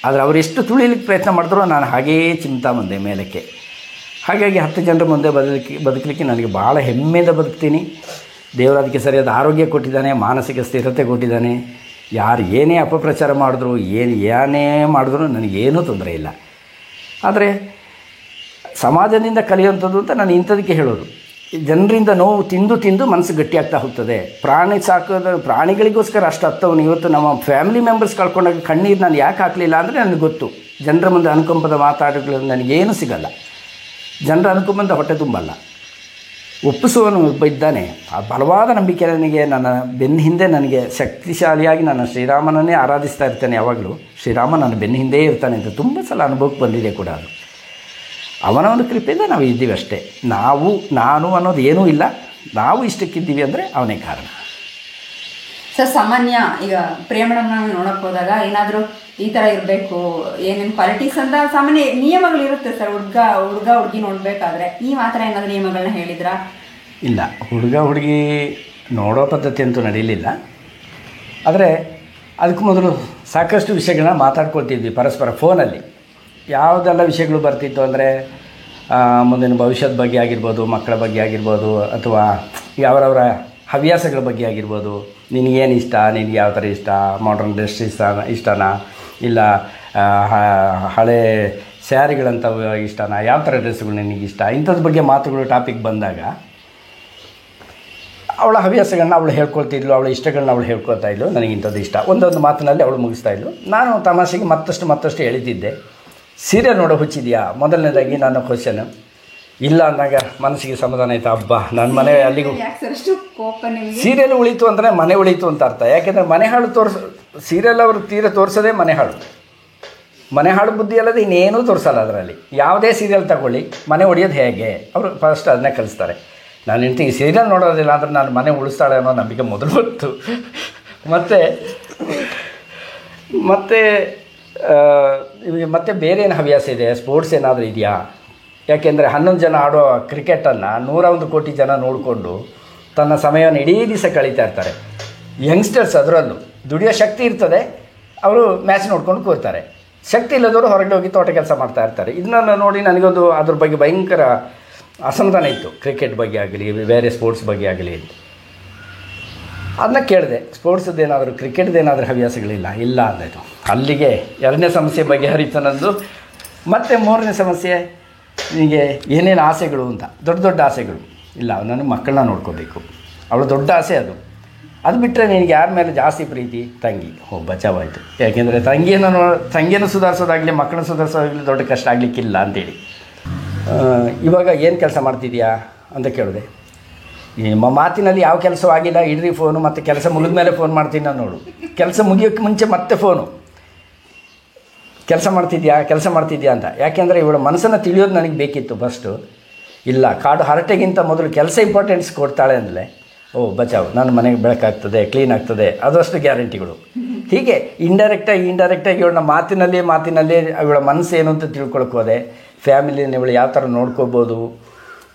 ಆದರೆ ಅವರೆಷ್ಟು ತುಳಿಲಿಕ್ಕೆ ಪ್ರಯತ್ನ ಮಾಡಿದ್ರೋ ನಾನು ಹಾಗೇ ಚಿಮ್ತಾ ಬಂದೆ ಮೇಲಕ್ಕೆ. ಹಾಗಾಗಿ 10 ಜನರ ಮುಂದೆ ಬದುಕಲಿಕ್ಕೆ ನನಗೆ ಭಾಳ ಹೆಮ್ಮೆಯಿಂದ ಬದುಕ್ತೀನಿ. ದೇವರು ಅದಕ್ಕೆ ಸರಿಯಾದ ಆರೋಗ್ಯ ಕೊಟ್ಟಿದ್ದಾನೆ, ಮಾನಸಿಕ ಸ್ಥಿರತೆ ಕೊಟ್ಟಿದ್ದಾನೆ. ಯಾರು ಏನೇ ಅಪಪ್ರಚಾರ ಮಾಡಿದ್ರು ಏನೇ ಮಾಡಿದ್ರು ನನಗೇನೂ ತೊಂದರೆ ಇಲ್ಲ. ಆದರೆ ಸಮಾಜದಿಂದ ಕಲಿಯುವಂಥದ್ದು ಅಂತ ನಾನು ಇಂಥದಕ್ಕೆ ಹೇಳೋದು. ಜನರಿಂದ ನೋವು ತಿಂದು ಮನಸ್ಸು ಗಟ್ಟಿಯಾಗ್ತಾ ಹೋಗ್ತದೆ. ಪ್ರಾಣಿಗಳಿಗೋಸ್ಕರ ಅಷ್ಟು ಹತ್ತವನು ಇವತ್ತು ನಮ್ಮ ಫ್ಯಾಮಿಲಿ ಮೆಂಬರ್ಸ್ ಕಳ್ಕೊಂಡಾಗ ಕಣ್ಣೀರು ನಾನು ಯಾಕೆ ಹಾಕಲಿಲ್ಲ ಅಂದರೆ ನನಗೆ ಗೊತ್ತು. ಜನರ ಮುಂದೆ ಅನುಕಂಪದ ಮಾತಾಡೋದು ನನಗೇನು ಸಿಗಲ್ಲ. ಜನರ ಅನುಕಂಪದ ಹೊಟ್ಟೆ ತುಂಬಲ್ಲ. ಒಪ್ಪಿಸುವನು ಒಬ್ಬ ಇದ್ದಾನೆ. ಆ ಬಲವಾದ ನಂಬಿಕೆ ನನಗೆ ನನ್ನ ಬೆನ್ನ ಹಿಂದೆ ನನಗೆ ಶಕ್ತಿಶಾಲಿಯಾಗಿ ನಾನು ಶ್ರೀರಾಮನನ್ನೇ ಆರಾಧಿಸ್ತಾ ಇರ್ತೇನೆ. ಯಾವಾಗಲೂ ಶ್ರೀರಾಮ ನನ್ನ ಬೆನ್ನ ಹಿಂದೆ ಇರ್ತಾನೆ ಅಂತ ತುಂಬ ಸಲ ಅನುಭವಕ್ಕೆ ಬಂದಿದೆ ಕೂಡ. ಅದು ಅವನ ಒಂದು ಕೃಪೆಯಿಂದ ನಾವು ಇದ್ದೀವಿ ಅಷ್ಟೇ. ನಾನು ಅನ್ನೋದು ಏನೂ ಇಲ್ಲ. ನಾವು ಇಷ್ಟಕ್ಕಿದ್ದೀವಿ ಅಂದರೆ ಅವನೇ ಕಾರಣ. ಸರ್, ಸಾಮಾನ್ಯ ಈಗ ಪ್ರೇಮಳನ್ನ ನೋಡಕ್ಕೆ ಹೋದಾಗ ಏನಾದರೂ ಈ ಥರ ಇರಬೇಕು, ಏನೇನು ಕ್ವಾಲಿಟೀಸ್ ಅಂತ ಸಾಮಾನ್ಯ ನಿಯಮಗಳಿರುತ್ತೆ ಸರ್. ಹುಡುಗಿ ನೋಡಬೇಕಾದ್ರೆ ನೀವು ಆ ಥರ ಏನಾದರೂ ನಿಯಮಗಳನ್ನ ಹೇಳಿದ್ರಾ? ಇಲ್ಲ, ಹುಡುಗಿ ನೋಡೋ ಪದ್ಧತಿ ಅಂತೂ ನಡೀಲಿಲ್ಲ. ಆದರೆ ಅದಕ್ಕೂ ಮೊದಲು ಸಾಕಷ್ಟು ವಿಷಯಗಳನ್ನ ಮಾತಾಡ್ಕೊಳ್ತಿದ್ವಿ ಪರಸ್ಪರ ಫೋನಲ್ಲಿ. ಯಾವುದೆಲ್ಲ ವಿಷಯಗಳು ಬರ್ತಿತ್ತು ಅಂದರೆ ಮುಂದಿನ ಭವಿಷ್ಯದ ಬಗ್ಗೆ ಆಗಿರ್ಬೋದು, ಮಕ್ಕಳ ಬಗ್ಗೆ ಆಗಿರ್ಬೋದು, ಅಥವಾ ಅವರವರ ಹವ್ಯಾಸಗಳ ಬಗ್ಗೆ ಆಗಿರ್ಬೋದು. ನಿನಗೇನು ಇಷ್ಟ, ನಿನಗೆ ಯಾವ ಥರ ಇಷ್ಟ, ಮಾಡ್ರನ್ ಡ್ರೆಸ್ ಇಷ್ಟನಾ, ಇಲ್ಲ ಹಳೆ ಸ್ಯಾರಿಗಳಂಥವು ಇಷ್ಟನಾ, ಯಾವ ಥರ ಡ್ರೆಸ್ಗಳು ನಿನಗಿಷ್ಟ, ಇಂಥದ್ರ ಬಗ್ಗೆ ಮಾತುಗಳು ಟಾಪಿಕ್ ಬಂದಾಗ ಅವಳ ಹವ್ಯಾಸಗಳನ್ನ ಅವಳು ಹೇಳ್ಕೊಳ್ತಿದ್ಲು, ಅವಳ ಇಷ್ಟಗಳನ್ನ ಅವಳು ಹೇಳ್ಕೊಳ್ತಾ ಇದ್ಲು. ನನಗೆ ಇಂಥದ್ದು ಇಷ್ಟ ಒಂದೊಂದು ಮಾತಿನಲ್ಲಿ ಅವಳು ಮುಗಿಸ್ತಾ ಇದ್ಲು. ನಾನು ತಮಾಷೆಗೆ ಮತ್ತಷ್ಟು ಹೇಳ್ತಿದ್ದೆ. ಸೀರಿಯಲ್ ನೋಡೋ ಹುಚ್ಚಿದೆಯಾ ಮೊದಲನೇದಾಗಿ ನನ್ನ ಕ್ವಶನ್. ಇಲ್ಲ ಅಂದಾಗ ಮನಸ್ಸಿಗೆ ಸಮಾಧಾನ ಆಯಿತಾ, ಹಬ್ಬ ನನ್ನ ಮನೆ ಅಲ್ಲಿಗೂ ಸೀರಿಯಲ್ ಉಳಿತು ಅಂದರೆ ಮನೆ ಉಳಿತು ಅಂತ ಅರ್ಥ. ಯಾಕೆಂದರೆ ಮನೆ ಹಾಳು ಸೀರಿಯಲ್ ಅವರು ತೀರ ತೋರಿಸೋದೇ ಮನೆ ಹಾಳು. ಮನೆ ಹಾಳು ಬುದ್ಧಿ ಅಲ್ಲದೆ ಇನ್ನೇನೂ ತೋರಿಸಲ್ಲ ಅದರಲ್ಲಿ. ಯಾವುದೇ ಸೀರಿಯಲ್ ತಗೊಳ್ಳಿ, ಮನೆ ಹೊಡೆಯೋದು ಹೇಗೆ ಅವರು ಫಸ್ಟ್ ಅದನ್ನೇ ಕಲಿಸ್ತಾರೆ. ನಾನು ಹೆಂಡ್ತಿಗೆ ಸೀರಿಯಲ್ ನೋಡೋದಿಲ್ಲ ಅಂದರೆ ನಾನು ಮನೆ ಉಳಿಸ್ತಾಳೆ ಅನ್ನೋ ನಂಬಿಕೆ ಮೊದಲು ಬಂತು. ಮತ್ತು ಬೇರೆ ಏನು ಹವ್ಯಾಸ ಇದೆ, ಸ್ಪೋರ್ಟ್ಸ್ ಏನಾದರೂ ಇದೆಯಾ? ಯಾಕೆಂದರೆ 11 ಜನ ಆಡೋ ಕ್ರಿಕೆಟನ್ನು 101 ಕೋಟಿ ಜನ ನೋಡಿಕೊಂಡು ತನ್ನ ಸಮಯವನ್ನು ಇಡೀ ದಿವಸ ಕಳೀತಾ ಇರ್ತಾರೆ. ಯಂಗ್ಸ್ಟರ್ಸ್ ಅದರಲ್ಲೂ ದುಡಿಯೋ ಶಕ್ತಿ ಇರ್ತದೆ, ಅವರು ಮ್ಯಾಚ್ ನೋಡ್ಕೊಂಡು ಕೂರ್ತಾರೆ. ಶಕ್ತಿ ಇಲ್ಲದವರು ಹೊರಗಡೆ ಹೋಗಿ ತೋಟ ಕೆಲಸ ಮಾಡ್ತಾ ಇರ್ತಾರೆ. ಇದನ್ನ ನೋಡಿ ನನಗೊಂದು ಅದ್ರ ಬಗ್ಗೆ ಭಯಂಕರ ಅಸಮಾಧಾನ ಇತ್ತು, ಕ್ರಿಕೆಟ್ ಬಗ್ಗೆ ಆಗಲಿ ಬೇರೆ ಸ್ಪೋರ್ಟ್ಸ್ ಬಗ್ಗೆ ಆಗಲಿ. ಅದನ್ನ ಕೇಳಿದೆ, ಸ್ಪೋರ್ಟ್ಸದ್ದೇನಾದರೂ ಕ್ರಿಕೆಟ್ದೇನಾದರೂ ಹವ್ಯಾಸಗಳಿಲ್ಲ? ಇಲ್ಲ ಅಂದಾಯಿತು. ಅಲ್ಲಿಗೆ 2ನೇ ಸಮಸ್ಯೆ ಬಗೆಹರಿತು ನಂದು. ಮತ್ತು 3ನೇ ಸಮಸ್ಯೆ, ನಿನಗೆ ಏನೇನು ಆಸೆಗಳು ಅಂತ, ದೊಡ್ಡ ದೊಡ್ಡ ಆಸೆಗಳು ಇಲ್ಲ. ನಾನು ಮಕ್ಕಳನ್ನ ನೋಡ್ಕೋಬೇಕು, ಅವಳು ದೊಡ್ಡ ಆಸೆ ಅದು. ಅದು ಬಿಟ್ಟರೆ ನಿನಗೆ ಯಾರ ಮೇಲೆ ಜಾಸ್ತಿ ಪ್ರೀತಿ? ತಂಗಿ. ಬಚಾವಾಯಿತು. ಯಾಕೆಂದರೆ ತಂಗಿಯನ್ನು ಸುಧಾರಿಸೋದಾಗಲಿ ಮಕ್ಕಳನ್ನ ಸುಧಾರಿಸೋದಾಗಲಿ ದೊಡ್ಡ ಕಷ್ಟ ಆಗಲಿಕ್ಕಿಲ್ಲ ಅಂತೇಳಿ. ಇವಾಗ ಏನು ಕೆಲಸ ಮಾಡ್ತಿದ್ಯಾ ಅಂತ ಕೇಳಿದೆ. ನಿಮ್ಮ ಮಾತಿನಲ್ಲಿ ಯಾವ ಕೆಲಸವೂ ಆಗಿಲ್ಲ, ಇಡ್ರಿ ಫೋನು, ಮತ್ತು ಕೆಲಸ ಮುಗಿದ ಮೇಲೆ ಫೋನ್ ಮಾಡ್ತೀನಿ ನಾನು. ನೋಡು, ಕೆಲಸ ಮುಗಿಯೋಕ್ಕೆ ಮುಂಚೆ ಮತ್ತೆ ಫೋನು, ಕೆಲಸ ಮಾಡ್ತಿದ್ಯಾ ಅಂತ. ಯಾಕೆಂದರೆ ಇವಳ ಮನಸ್ಸನ್ನು ತಿಳಿಯೋದು ನನಗೆ ಬೇಕಿತ್ತು ಫಸ್ಟು. ಇಲ್ಲ, ಕಾಡು ಹರಟೆಗಿಂತ ಮೊದಲು ಕೆಲಸ ಇಂಪಾರ್ಟೆನ್ಸ್ ಕೊಡ್ತಾಳೆ ಅಂದಲೆ, ಬಚಾವು, ನನ್ನ ಮನೆಗೆ ಬೆಳಕಾಗ್ತದೆ, ಕ್ಲೀನ್ ಆಗ್ತದೆ, ಅದಷ್ಟು ಗ್ಯಾರಂಟಿಗಳು. ಹೀಗೆ ಇಂಡೈರೆಕ್ಟಾಗಿ ಇವಳ ಮಾತಿನಲ್ಲೇ ಇವಳ ಮನಸ್ಸು ಏನು ಅಂತ ತಿಳ್ಕೊಳಕ್ಕೆ ಹೋದೆ. ಫ್ಯಾಮಿಲಿನ ಇವಳು ಯಾವ ಥರ ನೋಡ್ಕೋಬೋದು,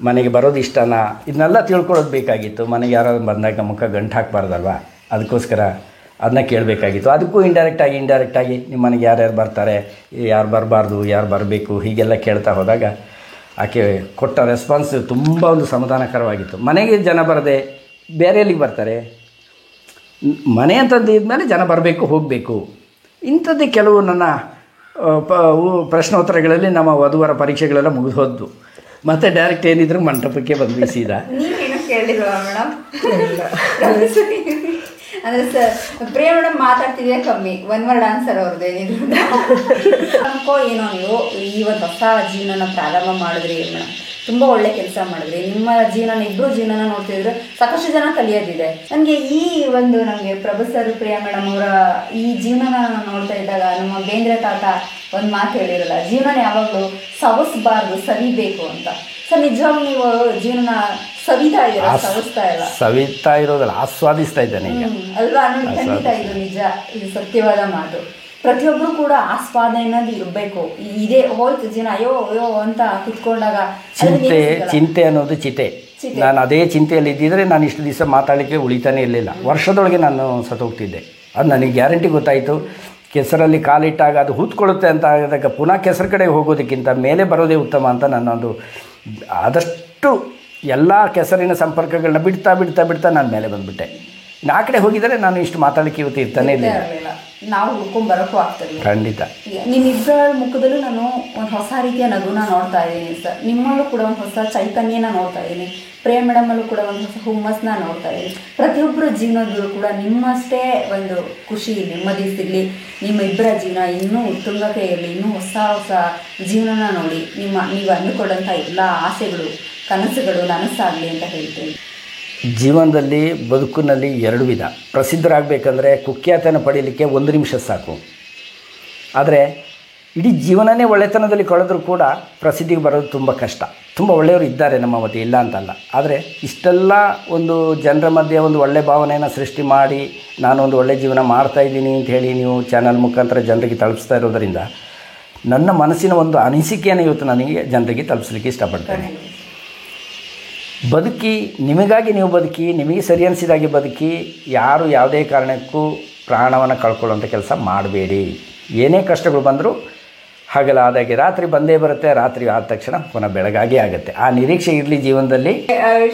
ಮನೆಗೆ ಬರೋದು ಇಷ್ಟನಾ, ಇದನ್ನೆಲ್ಲ ತಿಳ್ಕೊಳ್ಳೋದು ಬೇಕಾಗಿತ್ತು. ಮನೆಗೆ ಯಾರಾದ್ರು ಬಂದಾಗ ಮುಖ ಗಂಟು ಹಾಕಬಾರ್ದಲ್ವ, ಅದಕ್ಕೋಸ್ಕರ ಅದನ್ನ ಕೇಳಬೇಕಾಗಿತ್ತು. ಅದಕ್ಕೂ ಇಂಡೈರೆಕ್ಟಾಗಿ ನಿಮ್ಮ ಮನೆಗೆ ಯಾರ್ಯಾರು ಬರ್ತಾರೆ, ಯಾರು ಬರಬಾರ್ದು, ಯಾರು ಬರಬೇಕು, ಹೀಗೆಲ್ಲ ಕೇಳ್ತಾ ಹೋದಾಗ ಆಕೆ ಕೊಟ್ಟ ರೆಸ್ಪಾನ್ಸ್ ತುಂಬ ಒಂದು ಸಮಾಧಾನಕರವಾಗಿತ್ತು. ಮನೆಗೆ ಜನ ಬರದೆ ಬೇರೆ ಎಲ್ಲಿಗೆ ಬರ್ತಾರೆ? ಮನೆ ಅಂತದ್ದು ಇದ್ಮೇಲೆ ಜನ ಬರಬೇಕು, ಹೋಗಬೇಕು. ಇಂಥದ್ದೇ ಕೆಲವು ನನ್ನ ಪ್ರಶ್ನೋತ್ತರಗಳಲ್ಲಿ ನಮ್ಮ ವಧುವರ ಪರೀಕ್ಷೆಗಳೆಲ್ಲ ಮುಗಿದು ಹೋದ್ದು. ಮತ್ತು ಡೈರೆಕ್ಟ್ ಏನಿದ್ರು ಮಂಟಪಕ್ಕೆ ಬಂದ್ವಿ ಸೀದಾ. ನೀವೇನು ಕೇಳಿಲ್ವಾ ಮೇಡಮ್? ಅಂದರೆ ಸರ್ ಪ್ರಿಯ ಮೇಡಮ್ ಮಾತಾಡ್ತಿದ್ಯಾ ಕಮ್ಮಿ, 1 ವರ್ಡ್ ಆನ್ಸರ್ ಅವ್ರದ್ದು ಏನಿದ್ರು ಅನ್ಕೋ ಏನೋ. ನೀವು ಈ ಒಂದು ಹೊಸ ಜೀವನನ ಪ್ರಾರಂಭ ಮಾಡಿದ್ರಿ ಮೇಡಮ್, ತುಂಬ ಒಳ್ಳೆ ಕೆಲಸ ಮಾಡಿದ್ರಿ. ನಿಮ್ಮ ಇಬ್ಬರು ಜೀವನನ ನೋಡ್ತಿದ್ರೆ ಸಾಕಷ್ಟು ಜನ ಕಲಿಯೋದಿದೆ. ನನಗೆ ನಮಗೆ ಪ್ರಭು ಸರ್, ಪ್ರಿಯಾ ಮೇಡಮ್ ಅವರ ಈ ಜೀವನನ ನೋಡ್ತಾ ಇದ್ದಾಗ ನಮ್ಮ ಬೇಂದ್ರೆ ತಾತ ಒಂದು ಮಾತು ಹೇಳಿರಲ್ಲ, ಜೀವನ ಯಾವಾಗಲೂ ಸವಿಸಬಾರ್ದು, ಸವಿಬೇಕು ಅಂತ. ಸರ್ ನಿಜವಾಗ್ಲೂ ನೀವು ಜೀವನ ಸವಿತಾ ಇರೋದಲ್ಲ, ಆಸ್ವಾದಿಸ್ತಾ ಇದ್ದಾನೆ ಈಗ ಅಲ್ವಾ? ಖಂಡಿತ ಇದು ನಿಜ, ಇದು ಸತ್ಯವಾದ ಮಾತು. ಪ್ರತಿಯೊಬ್ಬರು ಕೂಡ ಆಸ್ವಾದ ಅನ್ನೋದು ಇರಬೇಕು. ಇದೇ ಹೋಯ್ತು ಜೀವನ, ಅಯ್ಯೋ ಅಂತ ಕುತ್ಕೊಂಡಾಗ ಚಿಂತೆ ಅನ್ನೋದು ಚಿತೆ. ನಾನು ಅದೇ ಚಿಂತೆಯಲ್ಲಿ ಇದ್ದಿದ್ರೆ ನಾನು ಇಷ್ಟು ದಿವಸ ಮಾತಾಡಲಿಕ್ಕೆ ಉಳಿತಾನೆ ಇರಲಿಲ್ಲ. ವರ್ಷದೊಳಗೆ ನಾನು ಸತ್ತೋಗ್ತಿದ್ದೆ. ಅದು ನನಗೆ ಗ್ಯಾರಂಟಿ ಗೊತ್ತಾಯಿತು. ಕೆಸರಲ್ಲಿ ಕಾಲಿಟ್ಟಾಗ ಅದು ಹೂತ್ಕೊಳ್ಳುತ್ತೆ ಅಂತ ಆದಾಗ ಪುನಃ ಕೆಸರು ಕಡೆ ಹೋಗೋದಕ್ಕಿಂತ ಮೇಲೆ ಬರೋದೇ ಉತ್ತಮ ಅಂತ ನನ್ನೊಂದು ಆದಷ್ಟು ಎಲ್ಲ ಕೆಸರಿನ ಸಂಪರ್ಕಗಳನ್ನ ಬಿಡ್ತಾ ನಾನು ಮೇಲೆ ಬಂದುಬಿಟ್ಟೆ. ಆ ಕಡೆ ಹೋಗಿದರೆ ನಾನು ಇಷ್ಟು ಮಾತಾಡಲಿಕ್ಕೆ ಇವತ್ತು ಇರ್ತಾನೆ ಇರಲಿಲ್ಲ. ನಾವು ಹುಡ್ಕೊಂಡ್ಬರೋಕ್ಕೂ ಆಗ್ತದೆ. ಖಂಡಿತ. ನಿಮ್ಮಿಬ್ಬರ ಮುಖದಲ್ಲೂ ನಾನು ಒಂದು ಹೊಸ ರೀತಿಯ ನಗುನ ನೋಡ್ತಾ ಇದ್ದೀನಿ ಸರ್. ನಿಮ್ಮಲ್ಲೂ ಕೂಡ ಒಂದು ಹೊಸ ಚೈತನ್ಯನ ನೋಡ್ತಾ ಇದ್ದೀನಿ. ಪ್ರಿಯ ಮೇಡಮಲ್ಲೂ ಕೂಡ ಒಂದು ಹೊಸ ಹುಮ್ಮಸ್ನ ನೋಡ್ತಾ ಇದ್ದೀನಿ. ಪ್ರತಿಯೊಬ್ಬರ ಜೀವನದಲ್ಲೂ ಕೂಡ ನಿಮ್ಮಷ್ಟೇ ಒಂದು ಖುಷಿ, ನೆಮ್ಮದಿ ಸಿಗಲಿ, ನಿಮ್ಮ ಇಬ್ಬರ ಜೀವನ ಇನ್ನೂ ಉತ್ತುಂಗಕ್ಕೆ ಇರಲಿ, ಇನ್ನೂ ಹೊಸ ಜೀವನನ ನೋಡಿ ನೀವು ಅಂದುಕೊಂಡಂಥ ಎಲ್ಲ ಆಸೆಗಳು, ಕನಸುಗಳು ನನಸಾಗಲಿ ಅಂತ ಹೇಳ್ತೀನಿ. ಜೀವನದಲ್ಲಿ ಬದುಕಿನಲ್ಲಿ 2 ವಿಧ. ಪ್ರಸಿದ್ಧರಾಗಬೇಕಂದ್ರೆ ಕುಖ್ಯಾತಿಯನ್ನು ಪಡೀಲಿಕ್ಕೆ 1 ನಿಮಿಷ ಸಾಕು. ಆದರೆ ಇಡೀ ಜೀವನನೇ ಒಳ್ಳೆತನದಲ್ಲಿ ಕಳೆದರೂ ಕೂಡ ಪ್ರಸಿದ್ಧಿಗೆ ಬರೋದು ತುಂಬ ಕಷ್ಟ. ತುಂಬ ಒಳ್ಳೆಯವರು ಇದ್ದಾರೆ ನಮ್ಮ ಮಧ್ಯೆ, ಇಲ್ಲ ಅಂತಲ್ಲ. ಆದರೆ ಇಷ್ಟೆಲ್ಲ ಒಂದು ಜನರ ಮಧ್ಯೆ ಒಂದು ಒಳ್ಳೆಯ ಭಾವನೆಯನ್ನು ಸೃಷ್ಟಿ ಮಾಡಿ ನಾನೊಂದು ಒಳ್ಳೆಯ ಜೀವನ ಮಾಡ್ತಾಯಿದ್ದೀನಿ ಅಂತ ಹೇಳಿ ನೀವು ಚಾನಲ್ ಮುಖಾಂತರ ಜನರಿಗೆ ತಲುಪಿಸ್ತಾ ಇರೋದರಿಂದ ನನ್ನ ಮನಸ್ಸಿನ ಒಂದು ಅನಿಸಿಕೆಯನ್ನು ಇವತ್ತು ನನಗೆ ಜನರಿಗೆ ತಲುಪಿಸ್ಲಿಕ್ಕೆ ಇಷ್ಟಪಡ್ತೇನೆ. ಬದುಕಿ, ನಿಮಗಾಗಿ ನೀವು ಬದುಕಿ, ನಿಮಗೆ ಸರಿ ಅನಿಸಿದಾಗೆ ಬದುಕಿ. ಯಾರು ಯಾವುದೇ ಕಾರಣಕ್ಕೂ ಪ್ರಾಣವನ್ನು ಕಳ್ಕೊಳ್ಳುವಂಥ ಕೆಲಸ ಮಾಡಬೇಡಿ. ಏನೇ ಕಷ್ಟಗಳು ಬಂದರೂ ಹಗಲಾದಾಗೆ ರಾತ್ರಿ ಬಂದೇ ಬರುತ್ತೆ, ರಾತ್ರಿ ಆದ ತಕ್ಷಣ ಪುನಃ ಬೆಳಗಾಗೇ ಆಗುತ್ತೆ. ಆ ನಿರೀಕ್ಷೆ ಇರಲಿ ಜೀವನದಲ್ಲಿ.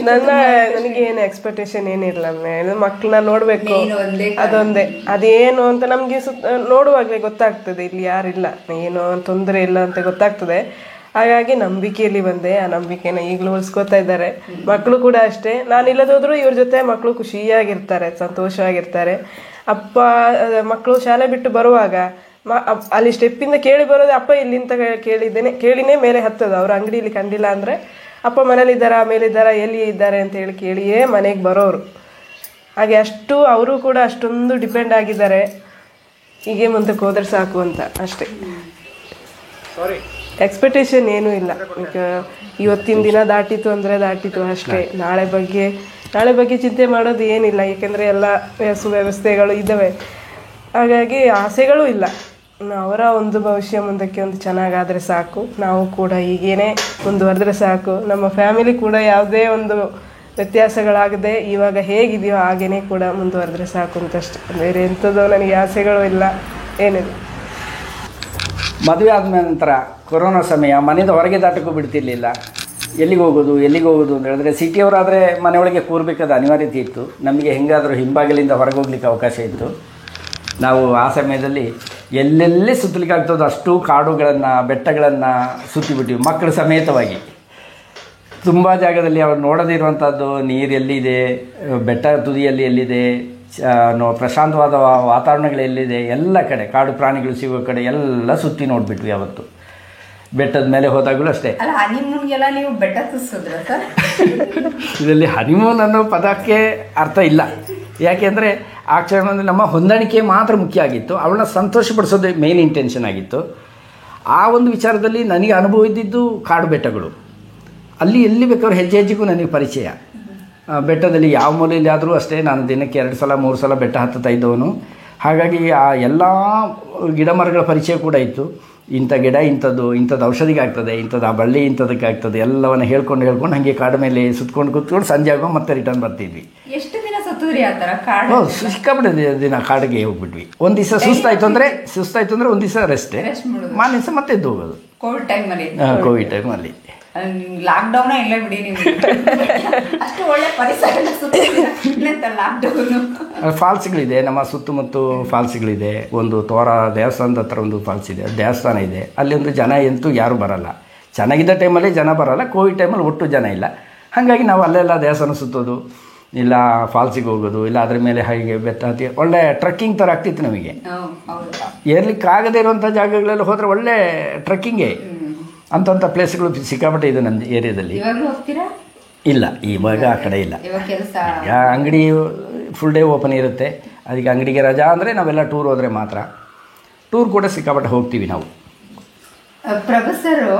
ನನಗೆ ಏನು ಎಕ್ಸ್ಪೆಕ್ಟೇಷನ್ ಏನಿಲ್ಲ. ಮಕ್ಕಳನ್ನ ನೋಡಬೇಕು, ಅದೊಂದೇ. ಅದೇನು ಅಂತ ನಮಗೆ ನೋಡುವಾಗಲೇ ಗೊತ್ತಾಗ್ತದೆ, ಇಲ್ಲಿ ಯಾರಿಲ್ಲ, ಏನೋ ತೊಂದರೆ ಇಲ್ಲ ಅಂತ ಗೊತ್ತಾಗ್ತದೆ. ಹಾಗಾಗಿ ನಂಬಿಕೆಯಲ್ಲಿ ಬಂದೆ. ಆ ನಂಬಿಕೆನ ಈಗಲೂ ಉಳಿಸ್ಕೋತಾ ಇದ್ದಾರೆ. ಮಕ್ಕಳು ಕೂಡ ಅಷ್ಟೇ. ನಾನಿಲ್ಲದೋದ್ರೂ ಇವ್ರ ಜೊತೆ ಮಕ್ಕಳು ಖುಷಿಯಾಗಿರ್ತಾರೆ, ಸಂತೋಷವಾಗಿರ್ತಾರೆ. ಮಕ್ಕಳು ಶಾಲೆ ಬಿಟ್ಟು ಬರುವಾಗ ಅಲ್ಲಿ ಸ್ಟೆಪ್ಪಿಂದ ಕೇಳಿ ಬರೋದು, ಅಪ್ಪ ಇಲ್ಲಿಂದ ಕೇಳಿನೇ ಮೇಲೆ ಹತ್ತೋದು. ಅವ್ರ ಅಂಗಡಿಯಲ್ಲಿ ಕಂಡಿಲ್ಲ ಅಂದರೆ ಅಪ್ಪ ಮನೇಲಿದ್ದಾರಾ, ಮೇಲಿದ್ದಾರಾ, ಎಲ್ಲಿ ಇದ್ದಾರೆ ಅಂತ ಹೇಳಿ ಕೇಳಿಯೇ ಮನೆಗೆ ಬರೋರು. ಹಾಗೆ ಅಷ್ಟು ಅವರು ಕೂಡ ಅಷ್ಟೊಂದು ಡಿಪೆಂಡ್ ಆಗಿದ್ದಾರೆ. ಹೀಗೆ ಮುಂದಕ್ಕೆ ಹೋದ್ರೆ ಸಾಕು ಅಂತ ಅಷ್ಟೇ. ಎಕ್ಸ್ಪೆಕ್ಟೇಷನ್ ಏನೂ ಇಲ್ಲ. ಈಗ ಇವತ್ತಿನ ದಿನ ದಾಟಿತು ಅಂದರೆ ದಾಟಿತು ಅಷ್ಟೇ. ನಾಳೆ ಬಗ್ಗೆ ಚಿಂತೆ ಮಾಡೋದು ಏನಿಲ್ಲ, ಏಕೆಂದರೆ ಎಲ್ಲ ಸುವ್ಯವಸ್ಥೆಗಳು ಇದ್ದಾವೆ. ಹಾಗಾಗಿ ಆಸೆಗಳೂ ಇಲ್ಲ. ಅವರ ಒಂದು ಭವಿಷ್ಯ ಮುಂದಕ್ಕೆ ಒಂದು ಚೆನ್ನಾಗಾದರೆ ಸಾಕು, ನಾವು ಕೂಡ ಹೀಗೇನೆ ಮುಂದುವರೆದ್ರೆ ಸಾಕು. ನಮ್ಮ ಫ್ಯಾಮಿಲಿ ಕೂಡ ಯಾವುದೇ ಒಂದು ವ್ಯತ್ಯಾಸಗಳಾಗದೆ ಇವಾಗ ಹೇಗಿದೆಯೋ ಹಾಗೇ ಕೂಡ ಮುಂದುವರೆದ್ರೆ ಸಾಕು ಅಂತಷ್ಟೇ. ಬೇರೆ ಎಂಥದ್ದು ನನಗೆ ಆಸೆಗಳು ಇಲ್ಲ, ಏನಿಲ್ಲ. ಮದುವೆ ಆದ ನಂತರ ಕೊರೋನಾ ಸಮಯ, ಮನೆಯಿಂದ ಹೊರಗೆ ದಾಟಕ್ಕೂ ಬಿಡ್ತಿರ್ಲಿಲ್ಲ. ಎಲ್ಲಿಗೆ ಹೋಗೋದು ಅಂತ ಹೇಳಿದ್ರೆ ಸಿಟಿಯವರಾದರೆ ಮನೆಯೊಳಗೆ ಕೂರಬೇಕಾದ ಅನಿವಾರ್ಯತೆ ಇತ್ತು. ನಮಗೆ ಹೆಂಗಾದರೂ ಹಿಂಬಾಗಿಲಿಂದ ಹೊರಗೆ ಹೋಗ್ಲಿಕ್ಕೆ ಅವಕಾಶ ಇತ್ತು. ನಾವು ಆ ಸಮಯದಲ್ಲಿ ಎಲ್ಲೆಲ್ಲಿ ಸುತ್ತಲಿಕ್ಕೆ ಆಗ್ತದೋ ಅಷ್ಟು ಕಾಡುಗಳನ್ನು ಬೆಟ್ಟಗಳನ್ನು ಸುತ್ತಿಬಿಟ್ಟಿವಿ, ಮಕ್ಕಳ ಸಮೇತವಾಗಿ. ತುಂಬ ಜಾಗದಲ್ಲಿ ಅವ್ರು ನೋಡದೇ ಇರುವಂಥದ್ದು ನೀರು ಎಲ್ಲಿದೆ, ಬೆಟ್ಟ ತುದಿಯಲ್ಲಿ ಎಲ್ಲಿದೆ, ಪ್ರಶಾಂತವಾದ ವಾತಾವರಣಗಳು ಎಲ್ಲಿದೆ, ಎಲ್ಲ ಕಡೆ ಕಾಡು ಪ್ರಾಣಿಗಳು ಸಿಗೋ ಕಡೆ ಎಲ್ಲ ಸುತ್ತಿ ನೋಡಿಬಿಟ್ವಿ ಅವತ್ತು. ಬೆಟ್ಟದ ಮೇಲೆ ಹೋದಾಗಲೂ ಅಷ್ಟೇ. ಅಲ್ಲ, ಹನಿಮೂನ್ಗೆಲ್ಲ ನೀವು ಬೆಟ್ಟ ತುಸಿದ್ರ ಸರ್? ಇದರಲ್ಲಿ ಹನಿಮೂನ್ ಅನ್ನೋ ಪದಕ್ಕೆ ಅರ್ಥ ಇಲ್ಲ. ಯಾಕೆಂದರೆ ಆ ಕ್ಷಣದಲ್ಲಿ ನಮ್ಮ ಹೊಂದಾಣಿಕೆ ಮಾತ್ರ ಮುಖ್ಯ ಆಗಿತ್ತು. ಅವಳನ್ನ ಸಂತೋಷಪಡಿಸೋದು ಮೇನ್ ಇಂಟೆನ್ಷನ್ ಆಗಿತ್ತು. ಆ ಒಂದು ವಿಚಾರದಲ್ಲಿ ನನಗೆ ಅನುಭವ ಇದ್ದಿದ್ದು ಕಾಡು ಬೆಟ್ಟಗಳು. ಅಲ್ಲಿ ಎಲ್ಲಿ ಬೇಕಾದ್ರೂ ಹೆಜ್ಜೆಗೂ ನನಗೆ ಪರಿಚಯ. ಬೆಟ್ಟದಲ್ಲಿ ಯಾವ ಮೂಲೆಯಲ್ಲಿ ಆದರೂ ಅಷ್ಟೇ ನಾನು ದಿನಕ್ಕೆ 2 ಸಲ 3 ಸಲ ಬೆಟ್ಟ ಹತ್ತುತ್ತಾ ಇದ್ದವನು. ಹಾಗಾಗಿ ಆ ಎಲ್ಲ ಗಿಡ ಮರಗಳ ಪರಿಚಯ ಕೂಡ ಇತ್ತು. ಇಂಥ ಗಿಡ ಇಂಥದ್ದು ಔಷಧಿಗೆ ಆಗ್ತದೆ, ಇಂಥದ್ದು ಆ ಬಳ್ಳಿ ಇಂಥದಕ್ಕೆ ಆಗ್ತದೆ, ಎಲ್ಲವನ್ನು ಹೇಳ್ಕೊಂಡು ಹಾಗೆ ಕಾಡು ಮೇಲೆ ಕೂತ್ಕೊಂಡು ಸಂಜೆ ಆಗೋ ಮತ್ತೆ ರಿಟರ್ನ್ ಬರ್ತಿದ್ವಿ. ಎಷ್ಟು ದಿನ ಸುತ್ತಿದ್ರಿ ಆ ಥರ ಕಾಡು? ಸಿಕ್ಕಾಬಿಟ್ಟೆ ದಿನ ಕಾಡಿಗೆ ಹೋಗ್ಬಿಟ್ವಿ. ಒಂದು ದಿವಸ ಸುಸ್ತಾಯ್ತು ಅಂದರೆ ಒಂದು ದಿವಸ ರೆಸ್ಟ್ ಮಾರನೇ ದಿವಸ ಮತ್ತೆ ಎದ್ದು ಹೋಗೋದು. ಕೋವಿಡ್ ಟೈಮಲ್ಲಿ ಲಾಕ್ಡೌನ್ ಇಲ್ಲ ಬಿಡಿ, ನೀವು ಅಷ್ಟು ಒಳ್ಳೆ ಪರಿಸರ ಲಾಕ್ಡೌನ್. ಫಾಲ್ಸ್ಗಳಿದೆ ನಮ್ಮ ಸುತ್ತಮುತ್ತ, ಫಾಲ್ಸ್ಗಳಿದೆ. ಒಂದು ತೋರ ದೇವಸ್ಥಾನದ ಹತ್ರ ಒಂದು ಫಾಲ್ಸ್ ಇದೆ, ದೇವಸ್ಥಾನ ಇದೆ. ಅಲ್ಲಿ ಒಂದು ಜನ ಅಂತೂ ಯಾರೂ ಬರಲ್ಲ. ಚೆನ್ನಾಗಿದ್ದ ಟೈಮಲ್ಲಿ ಜನ ಬರೋಲ್ಲ, ಕೋವಿಡ್ ಟೈಮಲ್ಲಿ ಒಟ್ಟು ಜನ ಇಲ್ಲ. ಹಾಗಾಗಿ ನಾವು ಅಲ್ಲೆಲ್ಲ ದೇವಸ್ಥಾನ ಸುತ್ತೋದು, ಇಲ್ಲ ಫಾಲ್ಸಿಗೆ ಹೋಗೋದು, ಇಲ್ಲ ಅದ್ರ ಮೇಲೆ ಹಾಗೆ ಬೆಟ್ಟ ಹತ್ತಿ ಒಳ್ಳೆ ಟ್ರೆಕ್ಕಿಂಗ್ ಥರ ಆಗ್ತಿತ್ತು ನಮಗೆ. ಏರ್ಲಿಕ್ಕಾಗದೇ ಇರುವಂಥ ಜಾಗಗಳೆಲ್ಲ ಹೋದರೆ ಒಳ್ಳೆ ಟ್ರೆಕ್ಕಿಂಗೇ. ಅಂಥ ಪ್ಲೇಸ್ಗಳು ಸಿಕ್ಕಾಪಟ್ಟೆ ಇದೆ ನಮ್ಮ ಏರಿಯಾದಲ್ಲಿ. ಇಲ್ಲ, ಇವಾಗ ಆ ಕಡೆ ಇಲ್ಲ. ಅಂಗಡಿ ಫುಲ್ ಡೇ ಓಪನ್ ಇರುತ್ತೆ. ಅದಕ್ಕೆ ಅಂಗಡಿಗೆ ರಜಾ ಅಂದರೆ ನಾವೆಲ್ಲ ಟೂರ್ ಹೋದರೆ ಮಾತ್ರ. ಟೂರ್ ಕೂಡ ಸಿಕ್ಕಾಪಟ್ಟೆ ಹೋಗ್ತೀವಿ ನಾವು. ಪ್ರೊಫೆಸರು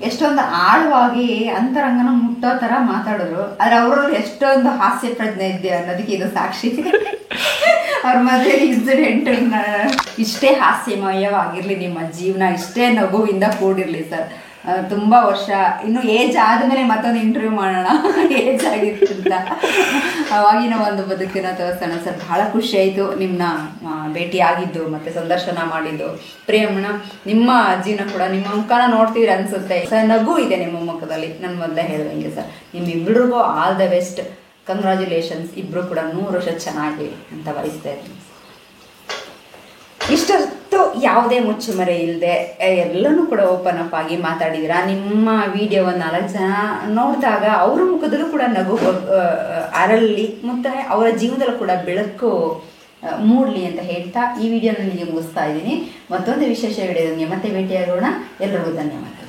ಎಷ್ಟೊಂದು ಆಳವಾಗಿ ಅಂತರಂಗನ ಮುಟ್ಟೋ ಥರ ಮಾತಾಡೋರು, ಆದರೆ ಅವರಲ್ಲಿ ಎಷ್ಟೊಂದು ಹಾಸ್ಯ ಪ್ರಜ್ಞೆ ಇದೆ ಅನ್ನೋದಕ್ಕೆ ಇದು ಸಾಕ್ಷಿ. ಅವ್ರ ಮದುವೆ ಇನ್ಸಿಡೆಂಟ್ ಇಷ್ಟೇ ಹಾಸ್ಯಮಯವಾಗಿರಲಿ, ನಿಮ್ಮ ಜೀವನ ಇಷ್ಟೇ ನಗುವಿಂದ ಕೂಡಿರಲಿ ಸರ್. ತುಂಬ ವರ್ಷ ಇನ್ನು ಏಜ್ ಆದಮೇಲೆ ಮತ್ತೊಂದು ಇಂಟರ್ವ್ಯೂ ಮಾಡೋಣ, ಏಜ್ ಆಗಿರ್ತಿಂತ ಅವಾಗಿನ ಒಂದು ಬದುಕಿನ ತೋರಿಸೋಣ ಸರ್. ಬಹಳ ಖುಷಿ ಆಯಿತು ನಿಮ್ಮನ್ನ ಭೇಟಿಯಾಗಿದ್ದು ಮತ್ತು ಸಂದರ್ಶನ ಮಾಡಿದ್ದು. ಪ್ರಿಯಮ್ಮನ ನಿಮ್ಮ ಜೀವನ ಕೂಡ ನಿಮ್ಮ ಮುಖನ ನೋಡ್ತೀರಿ ಅನಿಸುತ್ತೆ ಸರ್, ನಗು ಇದೆ ನಿಮ್ಮ ಮುಖದಲ್ಲಿ. ನನ್ನ ಮೊದಲೇ ಹೇಳಿದಂಗೆ ಸರ್, ನಿಮ್ಮಿಬ್ಬರಿಗೂ ಆಲ್ ದ ಬೆಸ್ಟ್, ಕಂಗ್ರ್ಯಾಚುಲೇಷನ್ಸ್. ಇಬ್ಬರು ಕೂಡ 100 ವರ್ಷ ಚೆನ್ನಾಗಿ ಅಂತ ಬಯಸ್ತಾ ಇದ್ದೀನಿ. ಇಷ್ಟೊತ್ತು ಯಾವುದೇ ಮುಚ್ಚುಮರೆ ಇಲ್ಲದೆ ಎಲ್ಲನೂ ಕೂಡ ಓಪನ್ ಅಪ್ ಆಗಿ ಮಾತಾಡಿದಿರ. ನಿಮ್ಮ ವಿಡಿಯೋವನ್ನು 4 ಜನ ನೋಡಿದಾಗ ಅವ್ರ ಮುಖದಲ್ಲೂ ಕೂಡ ನಗು ಅರಳಿ ಮತ್ತು ಅವರ ಜೀವನದಲ್ಲೂ ಕೂಡ ಬೆಳಕು ಮೂಡಲಿ ಅಂತ ಹೇಳ್ತಾ ಈ ವಿಡಿಯೋನ ನಿಮಗೆ ಮುಗಿಸ್ತಾ ಇದ್ದೀನಿ. ಮತ್ತೊಂದು ವಿಶೇಷ ವಿಡಿಯೋದೊಂದಿಗೆ ಮತ್ತೆ ಭೇಟಿಯಾಗೋಣ. ಎಲ್ರಿಗೂ ಧನ್ಯವಾದ.